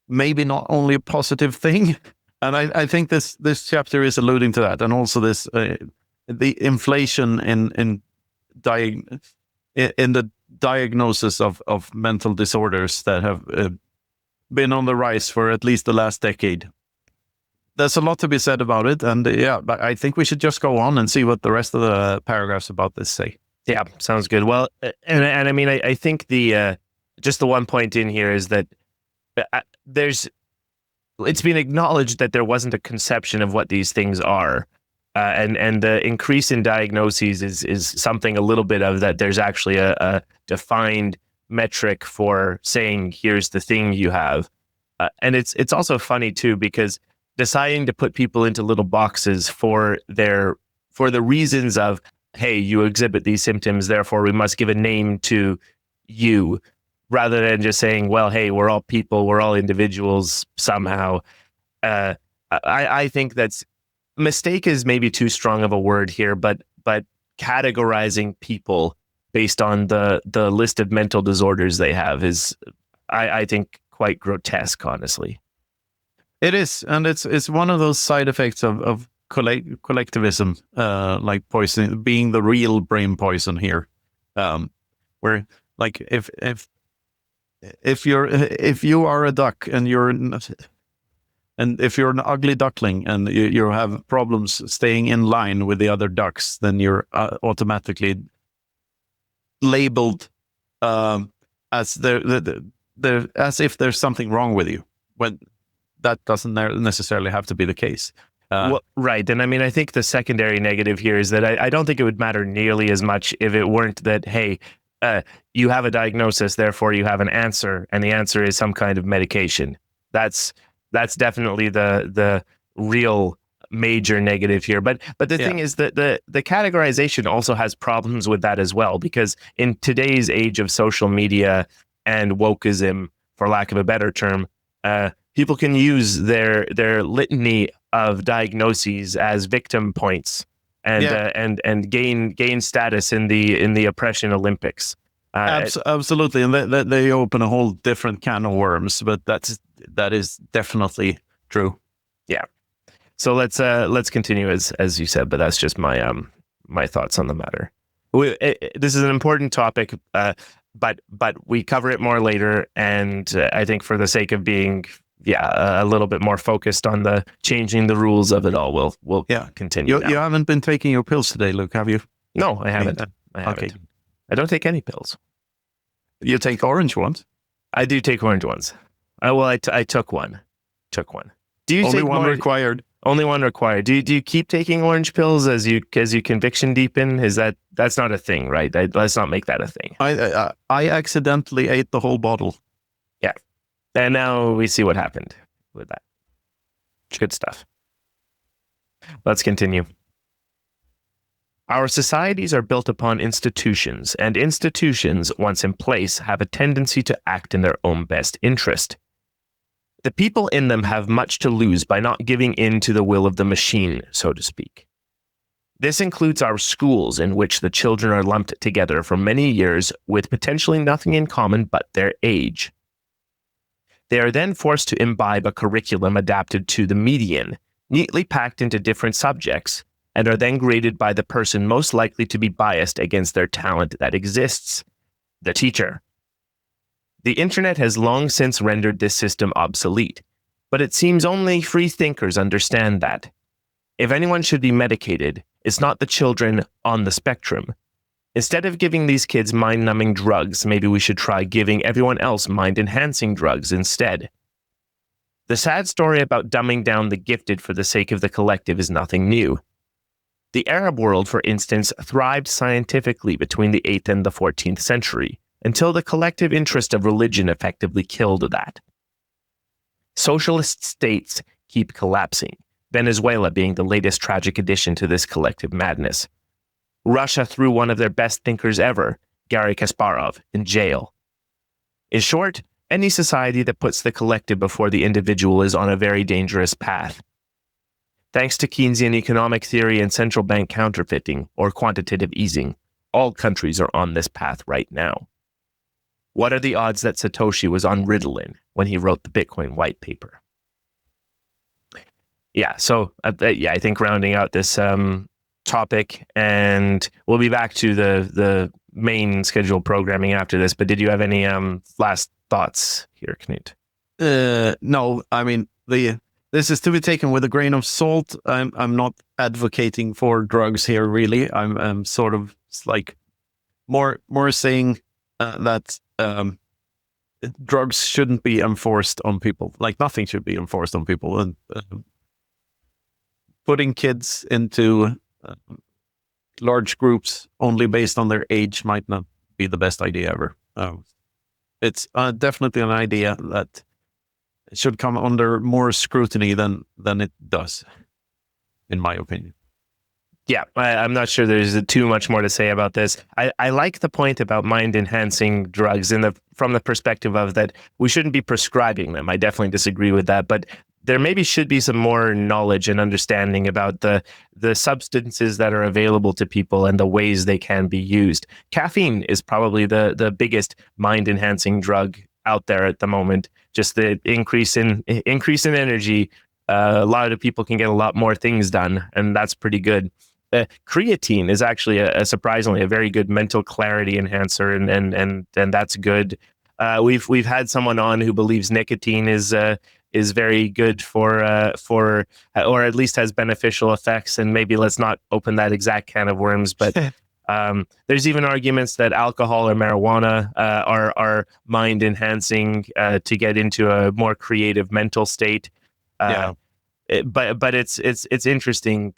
maybe not only a positive thing, and I think this chapter is alluding to that, and also this the inflation in the diagnosis of mental disorders that have been on the rise for at least the last decade. There's a lot to be said about it, and but I think we should just go on and see what the rest of the paragraphs about this say. Yeah, sounds good. Well, and I mean, I think just the one point in here is that it's been acknowledged that there wasn't a conception of what these things are, and the increase in diagnoses is something a little bit of that. There's actually a defined metric for saying here's the thing you have, and it's also funny too, because deciding to put people into little boxes for the reasons of, hey, you exhibit these symptoms, therefore we must give a name to you, rather than just saying, well, hey, we're all people, we're all individuals somehow. I think that's mistake is maybe too strong of a word here, but categorizing people based on the list of mental disorders they have is, I think, quite grotesque, honestly. It is, and it's one of those side effects of collectivism, like poison being the real brain poison here, where like if you are a duck and if you're an ugly duckling and you have problems staying in line with the other ducks, then you're automatically labeled as as if there's something wrong with you, when that doesn't necessarily have to be the case. Well, right. And I mean, I think the secondary negative here is that I don't think it would matter nearly as much if it weren't that, hey, you have a diagnosis, therefore you have an answer, and the answer is some kind of medication. That's definitely the real major negative here. But the thing is that the categorization also has problems with that as well, because in today's age of social media and wokeism, for lack of a better term, people can use their litany of diagnoses as victim points and gain status in the oppression Olympics. Absolutely, and they open a whole different can of worms. But that is definitely true. Yeah. So let's continue as you said. But that's just my thoughts on the matter. This is an important topic, but we cover it more later. And I think for the sake of being a little bit more focused on the changing the rules of it all, we'll continue. You haven't been taking your pills today, Luke, have you? No, I haven't. Okay. I don't take any pills. You take orange ones? I do take orange ones. I took one. Do you only take one required? Only one required. Do you keep taking orange pills as you conviction deepen? That's not a thing, right? Let's not make that a thing. I accidentally ate the whole bottle. Yeah. And now we see what happened with that. Good stuff. Let's continue. Our societies are built upon institutions, and institutions, once in place, have a tendency to act in their own best interest. The people in them have much to lose by not giving in to the will of the machine, so to speak. This includes our schools, in which the children are lumped together for many years with potentially nothing in common but their age. They are then forced to imbibe a curriculum adapted to the median, neatly packed into different subjects, and are then graded by the person most likely to be biased against their talent that exists, the teacher. The internet has long since rendered this system obsolete, but it seems only free thinkers understand that. If anyone should be medicated, it's not the children on the spectrum. Instead of giving these kids mind-numbing drugs, maybe we should try giving everyone else mind-enhancing drugs instead. The sad story about dumbing down the gifted for the sake of the collective is nothing new. The Arab world, for instance, thrived scientifically between the 8th and the 14th century, until the collective interest of religion effectively killed that. Socialist states keep collapsing, Venezuela being the latest tragic addition to this collective madness. Russia threw one of their best thinkers ever, Garry Kasparov, in jail. In short, any society that puts the collective before the individual is on a very dangerous path. Thanks to Keynesian economic theory and central bank counterfeiting, or quantitative easing, all countries are on this path right now. What are the odds that Satoshi was on Ritalin when he wrote the Bitcoin white paper? Yeah, so I think rounding out this topic, and we'll be back to the main scheduled programming after this, but did you have any last thoughts here, Knut? No, I mean, this is to be taken with a grain of salt. I'm not advocating for drugs here, really. I'm sort of like more saying that drugs shouldn't be enforced on people. Like nothing should be enforced on people, and putting kids into large groups only based on their age might not be the best idea ever. It's definitely an idea that should come under more scrutiny than it does, in my opinion. Yeah, I'm not sure there's too much more to say about this. I like the point about mind-enhancing drugs from the perspective of that we shouldn't be prescribing them. I definitely disagree with that, but there maybe should be some more knowledge and understanding about the substances that are available to people and the ways they can be used. Caffeine is probably the biggest mind-enhancing drug out there at the moment. Just the increase in energy. A lot of people can get a lot more things done, and that's pretty good. Creatine is actually surprisingly a very good mental clarity enhancer, and that's good. We've had someone on who believes nicotine is very good for or at least has beneficial effects, and maybe let's not open that exact can of worms, but there's even arguments that alcohol or marijuana are mind enhancing to get into a more creative mental state. But it's interesting.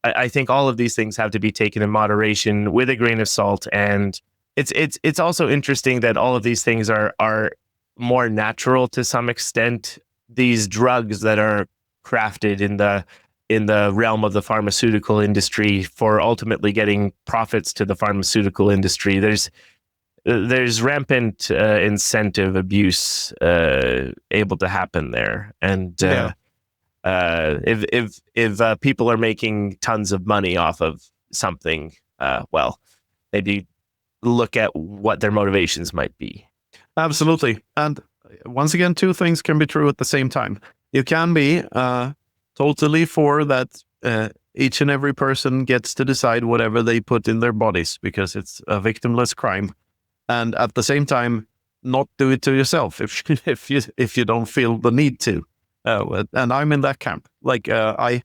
I think all of these things have to be taken in moderation with a grain of salt, and it's also interesting that all of these things are more natural to some extent. These drugs that are crafted in the realm of the pharmaceutical industry for ultimately getting profits to the pharmaceutical industry, there's rampant incentive abuse able to happen there, and if people are making tons of money off of something, well, maybe look at what their motivations might be. Absolutely. And once again, two things can be true at the same time. You can be totally for that each and every person gets to decide whatever they put in their bodies because it's a victimless crime, and at the same time not do it to yourself if you don't feel the need to. And I'm in that camp. Like I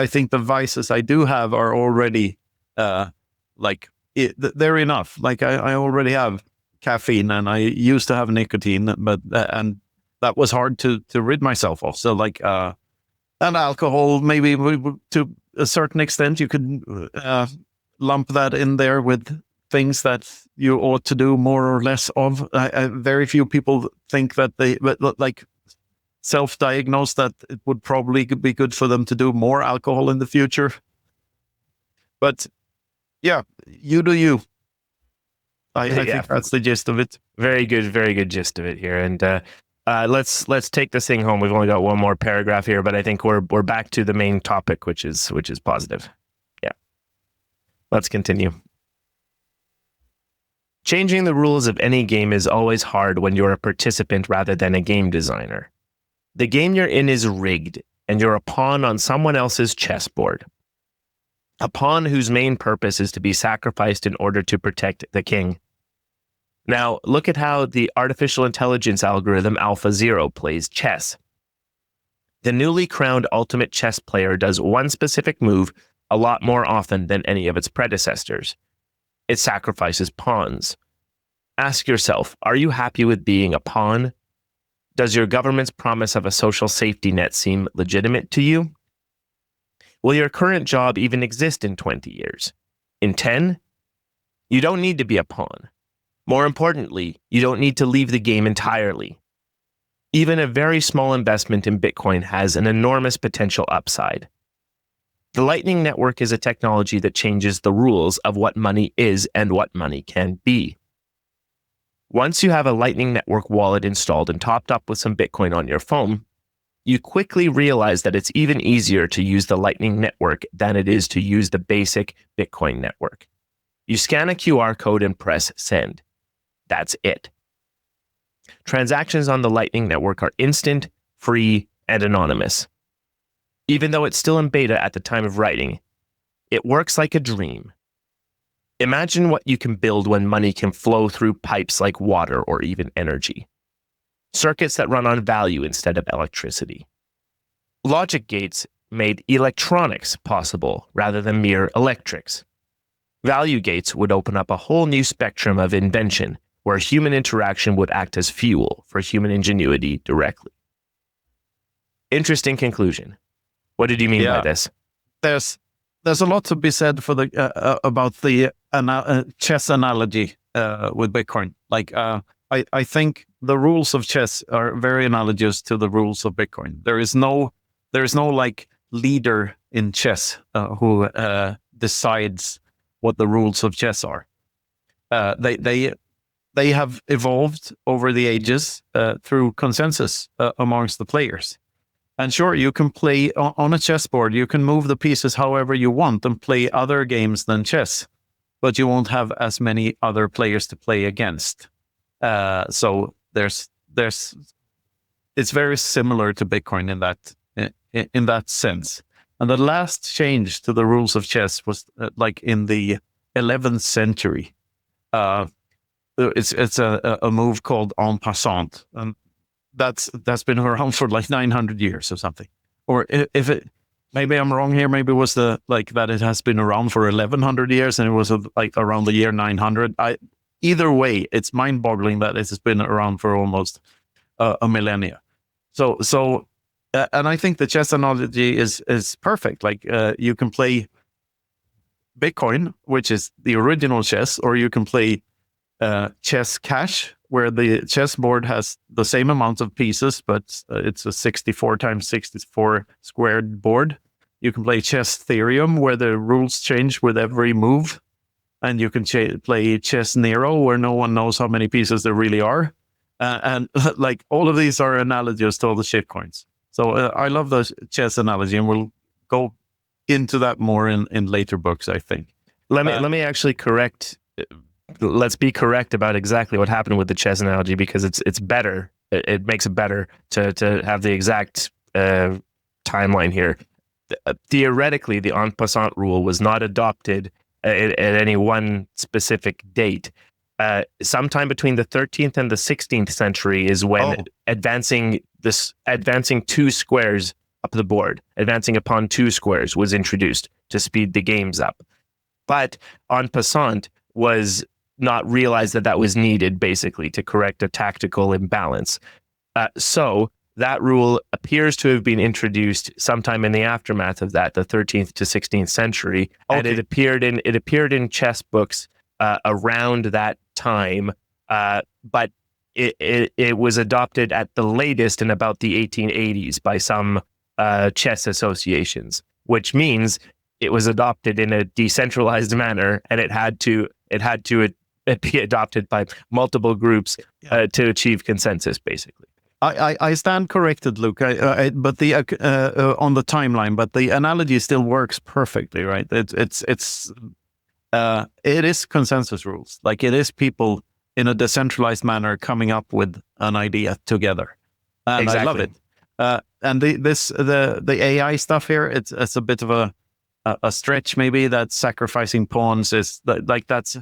think the vices I do have are already they're enough. Like I already have caffeine, and I used to have nicotine, but and that was hard to rid myself of. So like and alcohol, maybe to a certain extent, you could lump that in there with things that you ought to do more or less of. Very few people think that like self-diagnose that it would probably be good for them to do more alcohol in the future. But yeah, you do you. I think that's the gist of it. Very good gist of it here. And let's take this thing home. We've only got one more paragraph here, but I think we're back to the main topic, which is positive. Yeah. Let's continue. Changing the rules of any game is always hard when you're a participant rather than a game designer. The game you're in is rigged, and you're a pawn on someone else's chessboard. a pawn whose main purpose is to be sacrificed in order to protect the king. Now, look at how the artificial intelligence algorithm AlphaZero plays chess. The newly crowned ultimate chess player does one specific move a lot more often than any of its predecessors. It sacrifices pawns. Ask yourself, are you happy with being a pawn? Does your government's promise of a social safety net seem legitimate to you? Will your current job even exist in 20 years? In 10? You don't need to be a pawn. More importantly, you don't need to leave the game entirely. Even a very small investment in Bitcoin has an enormous potential upside. The Lightning Network is a technology that changes the rules of what money is and what money can be. Once you have a Lightning Network wallet installed and topped up with some Bitcoin on your phone, you quickly realize that it's even easier to use the Lightning Network than it is to use the basic Bitcoin network. You scan a QR code and press send. That's it. Transactions on the Lightning Network are instant, free, and anonymous. Even though it's still in beta at the time of writing, it works like a dream. Imagine what you can build when money can flow through pipes like water or even energy. Circuits that run on value instead of electricity. Logic gates made electronics possible rather than mere electrics. Value gates would open up a whole new spectrum of invention where human interaction would act as fuel for human ingenuity directly. Interesting conclusion. What did you mean by this? There's a lot to be said for the about the chess analogy with Bitcoin. Like I think the rules of chess are very analogous to the rules of Bitcoin. There is no like leader in chess who decides what the rules of chess are. They have evolved over the ages through consensus amongst the players. And sure, you can play on a chessboard. You can move the pieces however you want and play other games than chess, but you won't have as many other players to play against. So it's very similar to Bitcoin in that sense. And the last change to the rules of chess was like in the 11th century. It's a move called en passant, and that's been around for like 900 years or something. Or if it, maybe I'm wrong here. Maybe it was that it has been around for 1100 years, and it was like around the year 900. Either way, it's mind-boggling that it has been around for almost a millennia. So, and I think the chess analogy is perfect. Like you can play Bitcoin, which is the original chess, or you can play chess cash, where the chessboard has the same amount of pieces, but it's a 64 times 64 squared board. You can play chess Ethereum, where the rules change with every move. And you can play chess Nero, where no one knows how many pieces there really are. And like all of these are analogous to all the shitcoins. So I love the chess analogy, and we'll go into that more in later books, I think. Let me actually correct. Let's be correct about exactly what happened with the chess analogy, because it's better. It makes it better to have the exact timeline here. Theoretically, the en passant rule was not adopted at any one specific date. Sometime between the 13th and the 16th century is when advancing two squares up the board, advancing upon two squares, was introduced to speed the games up. But en passant was not realized that was needed, basically, to correct a tactical imbalance. So that rule appears to have been introduced sometime in the aftermath of that, the 13th to 16th century, and it appeared in chess books around that time, but it was adopted at the latest in about the 1880s by some chess associations, which means it was adopted in a decentralized manner, and it had to be adopted by multiple groups to achieve consensus, basically. I stand corrected, Luke. But on the timeline, but the analogy still works perfectly, right? It is consensus rules. Like it is people in a decentralized manner coming up with an idea together, and exactly. I love it. And the AI stuff here, it's a bit of a a stretch maybe that sacrificing pawns is that's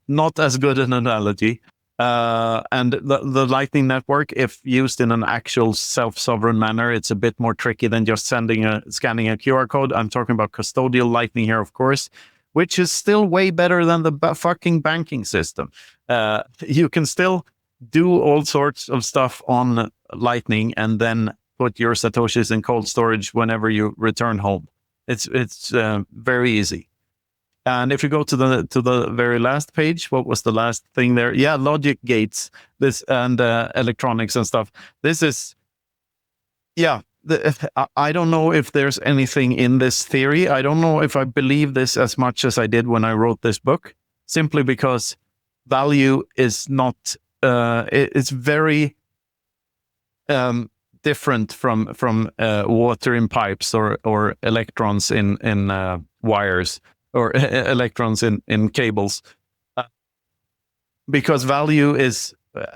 not as good an analogy. And the Lightning Network, if used in an actual self-sovereign manner, it's a bit more tricky than just scanning a QR code. I'm talking about custodial Lightning here, of course, which is still way better than the fucking banking system. You can still do all sorts of stuff on Lightning and then put your Satoshis in cold storage whenever you return home. It's very easy. And if you go to the very last page, what was the last thing there? Yeah, logic gates, this and electronics and stuff. This is, yeah. I don't know if there's anything in this theory. I don't know if I believe this as much as I did when I wrote this book, simply because value is not. It's very different from water in pipes or electrons in wires or electrons in cables, because value is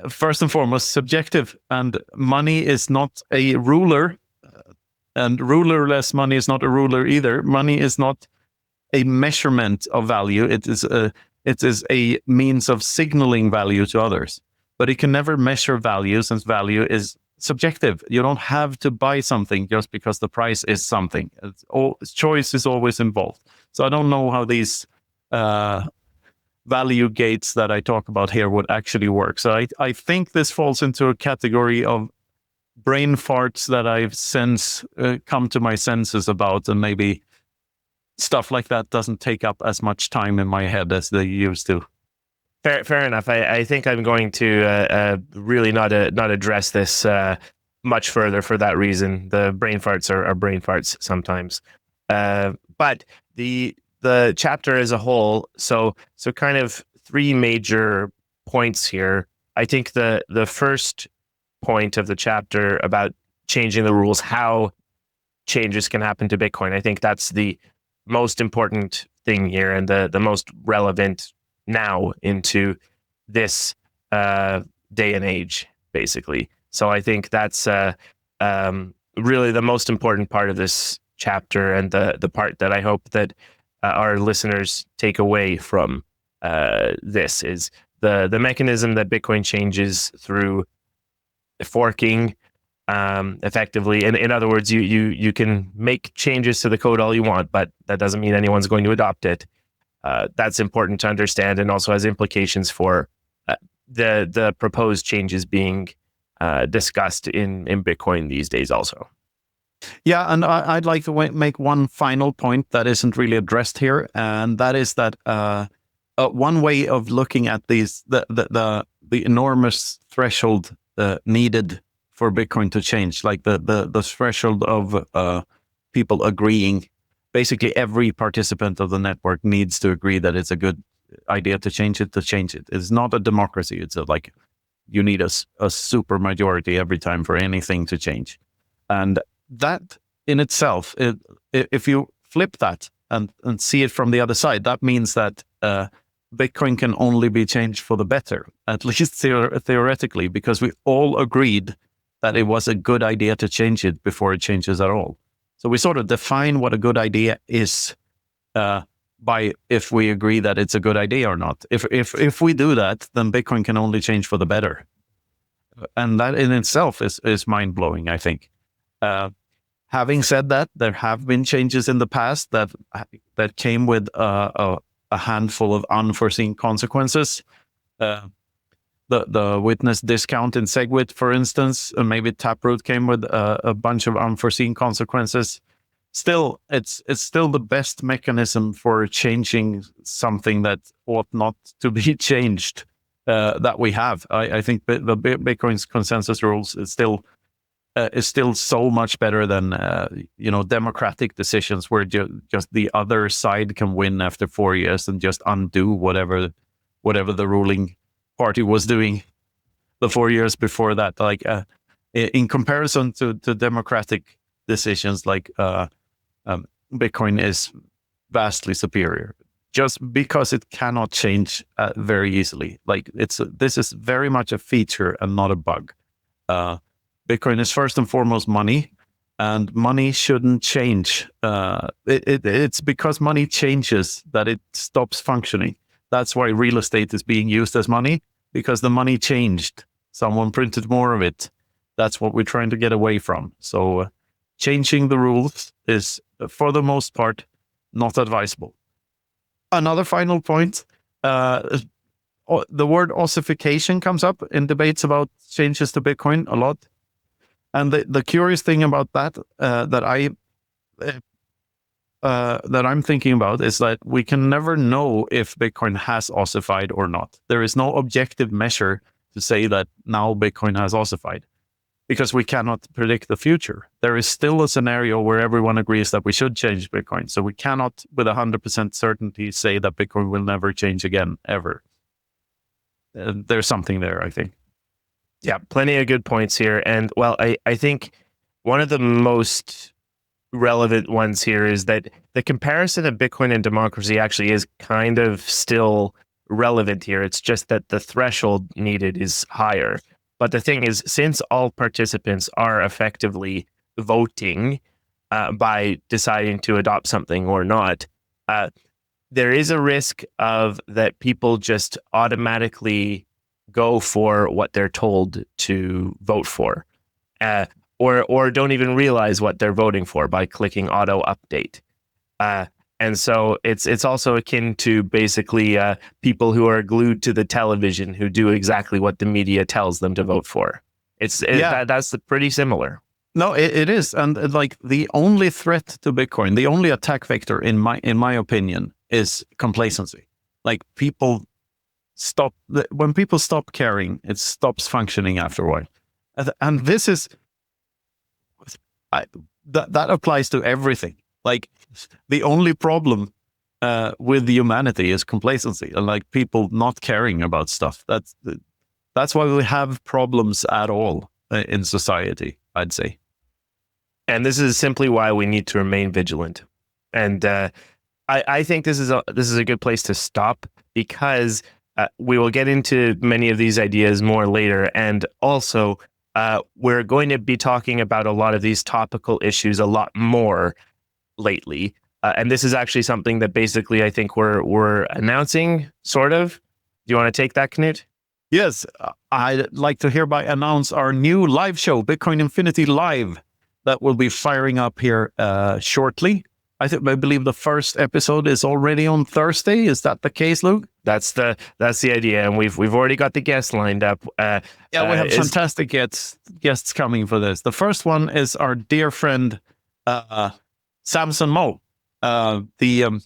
first and foremost subjective, and money is not a ruler, and rulerless money is not a ruler either. Money is not a measurement of value. It is a means of signaling value to others, but it can never measure value, since value is subjective. You don't have to buy something just because the price is something. Choice is always involved. So I don't know how these value gates that I talk about here would actually work. So I think this falls into a category of brain farts that I've since come to my senses about, and maybe stuff like that doesn't take up as much time in my head as they used to. Fair enough. I think I'm going to really not address this much further for that reason. The brain farts are brain farts sometimes. But the chapter as a whole, so kind of three major points here. I think the first point of the chapter about changing the rules, how changes can happen to Bitcoin, I think that's the most important thing here, and the most relevant now into this day and age, basically. So I think that's really the most important part of this chapter, and the part that I hope that our listeners take away from this is the mechanism that Bitcoin changes through forking effectively. And in other words, you can make changes to the code all you want, but that doesn't mean anyone's going to adopt it. That's important to understand, and also has implications for the proposed changes being discussed in Bitcoin these days also. Yeah, and I'd like to make one final point that isn't really addressed here, and that is that one way of looking at these the enormous threshold needed for Bitcoin to change, like the threshold of people agreeing. Basically, every participant of the network needs to agree that it's a good idea to change it. It's not a democracy. It's like you need a super majority every time for anything to change. And that in itself, if you flip that and see it from the other side, that means that Bitcoin can only be changed for the better, at least theoretically, because we all agreed that it was a good idea to change it before it changes at all. So we sort of define what a good idea is by if we agree that it's a good idea or not. If we do that, then Bitcoin can only change for the better, and that in itself is mind blowing, I think. Having said that, there have been changes in the past that came with a handful of unforeseen consequences. The witness discount in SegWit, for instance, and maybe Taproot came with a bunch of unforeseen consequences. Still, it's still the best mechanism for changing something that ought not to be changed that we have. I think the Bitcoin's consensus rules is still so much better than democratic decisions where just the other side can win after 4 years and just undo whatever the ruling party was doing the 4 years before that. Like in comparison to democratic decisions, like Bitcoin is vastly superior, just because it cannot change very easily. Like this is very much a feature and not a bug. Bitcoin is first and foremost money, and money shouldn't change. It's because money changes that it stops functioning. That's why real estate is being used as money, because the money changed. Someone printed more of it. That's what we're trying to get away from. So changing the rules is, for the most part, not advisable. Another final point, the word ossification comes up in debates about changes to Bitcoin a lot. And the curious thing about that that I'm thinking about is that we can never know if Bitcoin has ossified or not. There is no objective measure to say that now Bitcoin has ossified, because we cannot predict the future. There is still a scenario where everyone agrees that we should change Bitcoin. So we cannot with 100% certainty say that Bitcoin will never change again, ever. There's something there, I think. Yeah, plenty of good points here. And well, I think one of the most relevant ones here is that the comparison of Bitcoin and democracy actually is kind of still relevant here. It's just that the threshold needed is higher. But the thing is, since all participants are effectively voting by deciding to adopt something or not, there is a risk of that people just automatically go for what they're told to vote for, or don't even realize what they're voting for by clicking auto update. And so it's also akin to basically people who are glued to the television who do exactly what the media tells them to vote for. That's pretty similar. No, it is. And like the only threat to Bitcoin, the only attack vector in my opinion is complacency. Like when people stop caring, it stops functioning after a while. And this is, that applies to everything. Like the only problem with humanity is complacency, and like people not caring about stuff. That's why we have problems at all in society, I'd say. And this is simply why we need to remain vigilant. And I think this is a good place to stop, because we will get into many of these ideas more later. And also, we're going to be talking about a lot of these topical issues a lot more lately. And this is actually something that basically I think we're announcing, sort of. Do you want to take that, Knut? Yes, I'd like to hereby announce our new live show, Bitcoin Infinity Live, that will be firing up here shortly. I believe the first episode is already on Thursday. Is that the case, Luke? That's the idea, and we've already got the guests lined up. We have fantastic guests coming for this. The first one is our dear friend Samson Mo, the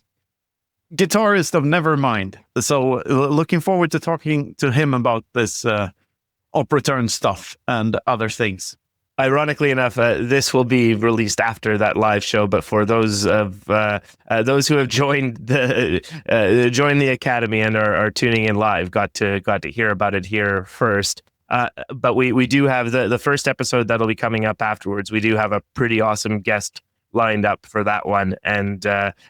guitarist of Nevermind. So looking forward to talking to him about this op return stuff and other things. Ironically enough, this will be released after that live show. But for those who have joined the academy and are tuning in live, got to hear about it here first. But we do have the first episode that'll be coming up afterwards. We do have a pretty awesome guest lined up for that one, and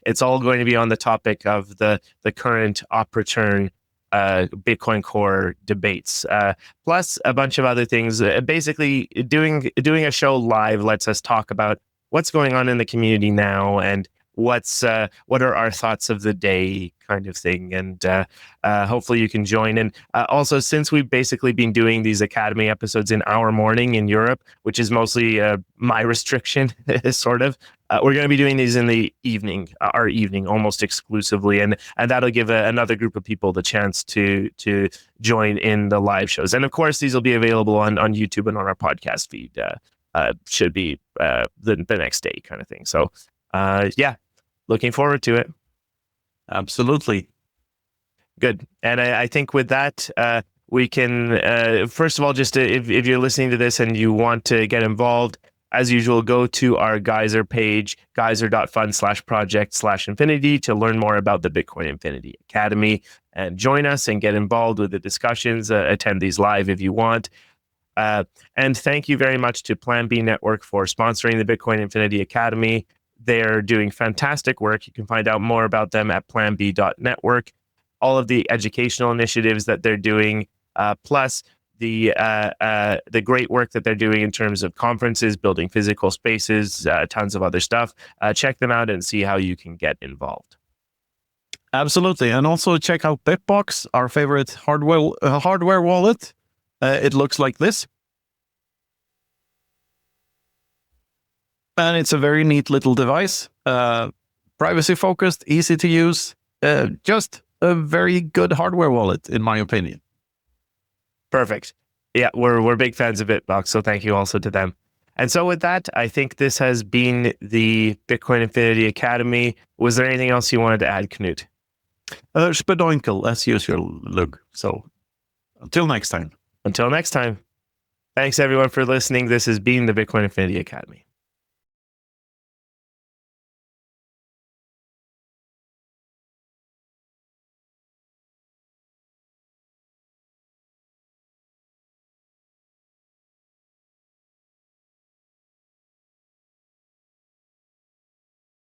it's all going to be on the topic of the current op return Bitcoin Core debates, plus a bunch of other things. Basically, doing a show live lets us talk about what's going on in the community now and what are our thoughts of the day, kind of thing. And hopefully you can join. And also, since we've basically been doing these Academy episodes in our morning in Europe, which is mostly my restriction, sort of, we're going to be doing these in the evening, our evening, almost exclusively, and that'll give another group of people the chance to join in the live shows. And of course, these will be available on YouTube and on our podcast feed. Should be the next day, kind of thing. So, yeah, looking forward to it. Absolutely. Good. And I think with that, we can, first of all, just if you're listening to this and you want to get involved, as usual, go to our Geyser page, geyser.fund/project/infinity, to learn more about the Bitcoin Infinity Academy and join us and get involved with the discussions. Attend these live if you want. And thank you very much to Plan B Network for sponsoring the Bitcoin Infinity Academy. They're doing fantastic work. You can find out more about them at planb.network. All of the educational initiatives that they're doing, plus the great work that they're doing in terms of conferences, building physical spaces, tons of other stuff. Check them out and see how you can get involved. Absolutely. And also check out Bitbox, our favorite hardware wallet. It looks like this. And it's a very neat little device. Privacy focused, easy to use. Just a very good hardware wallet, in my opinion. Perfect. Yeah, we're big fans of Bitbox, so thank you also to them. And so with that, I think this has been the Bitcoin Infinity Academy. Was there anything else you wanted to add, Knut? Spadoinkel, as usual, Lug. So until next time. Until next time. Thanks everyone for listening. This has been the Bitcoin Infinity Academy.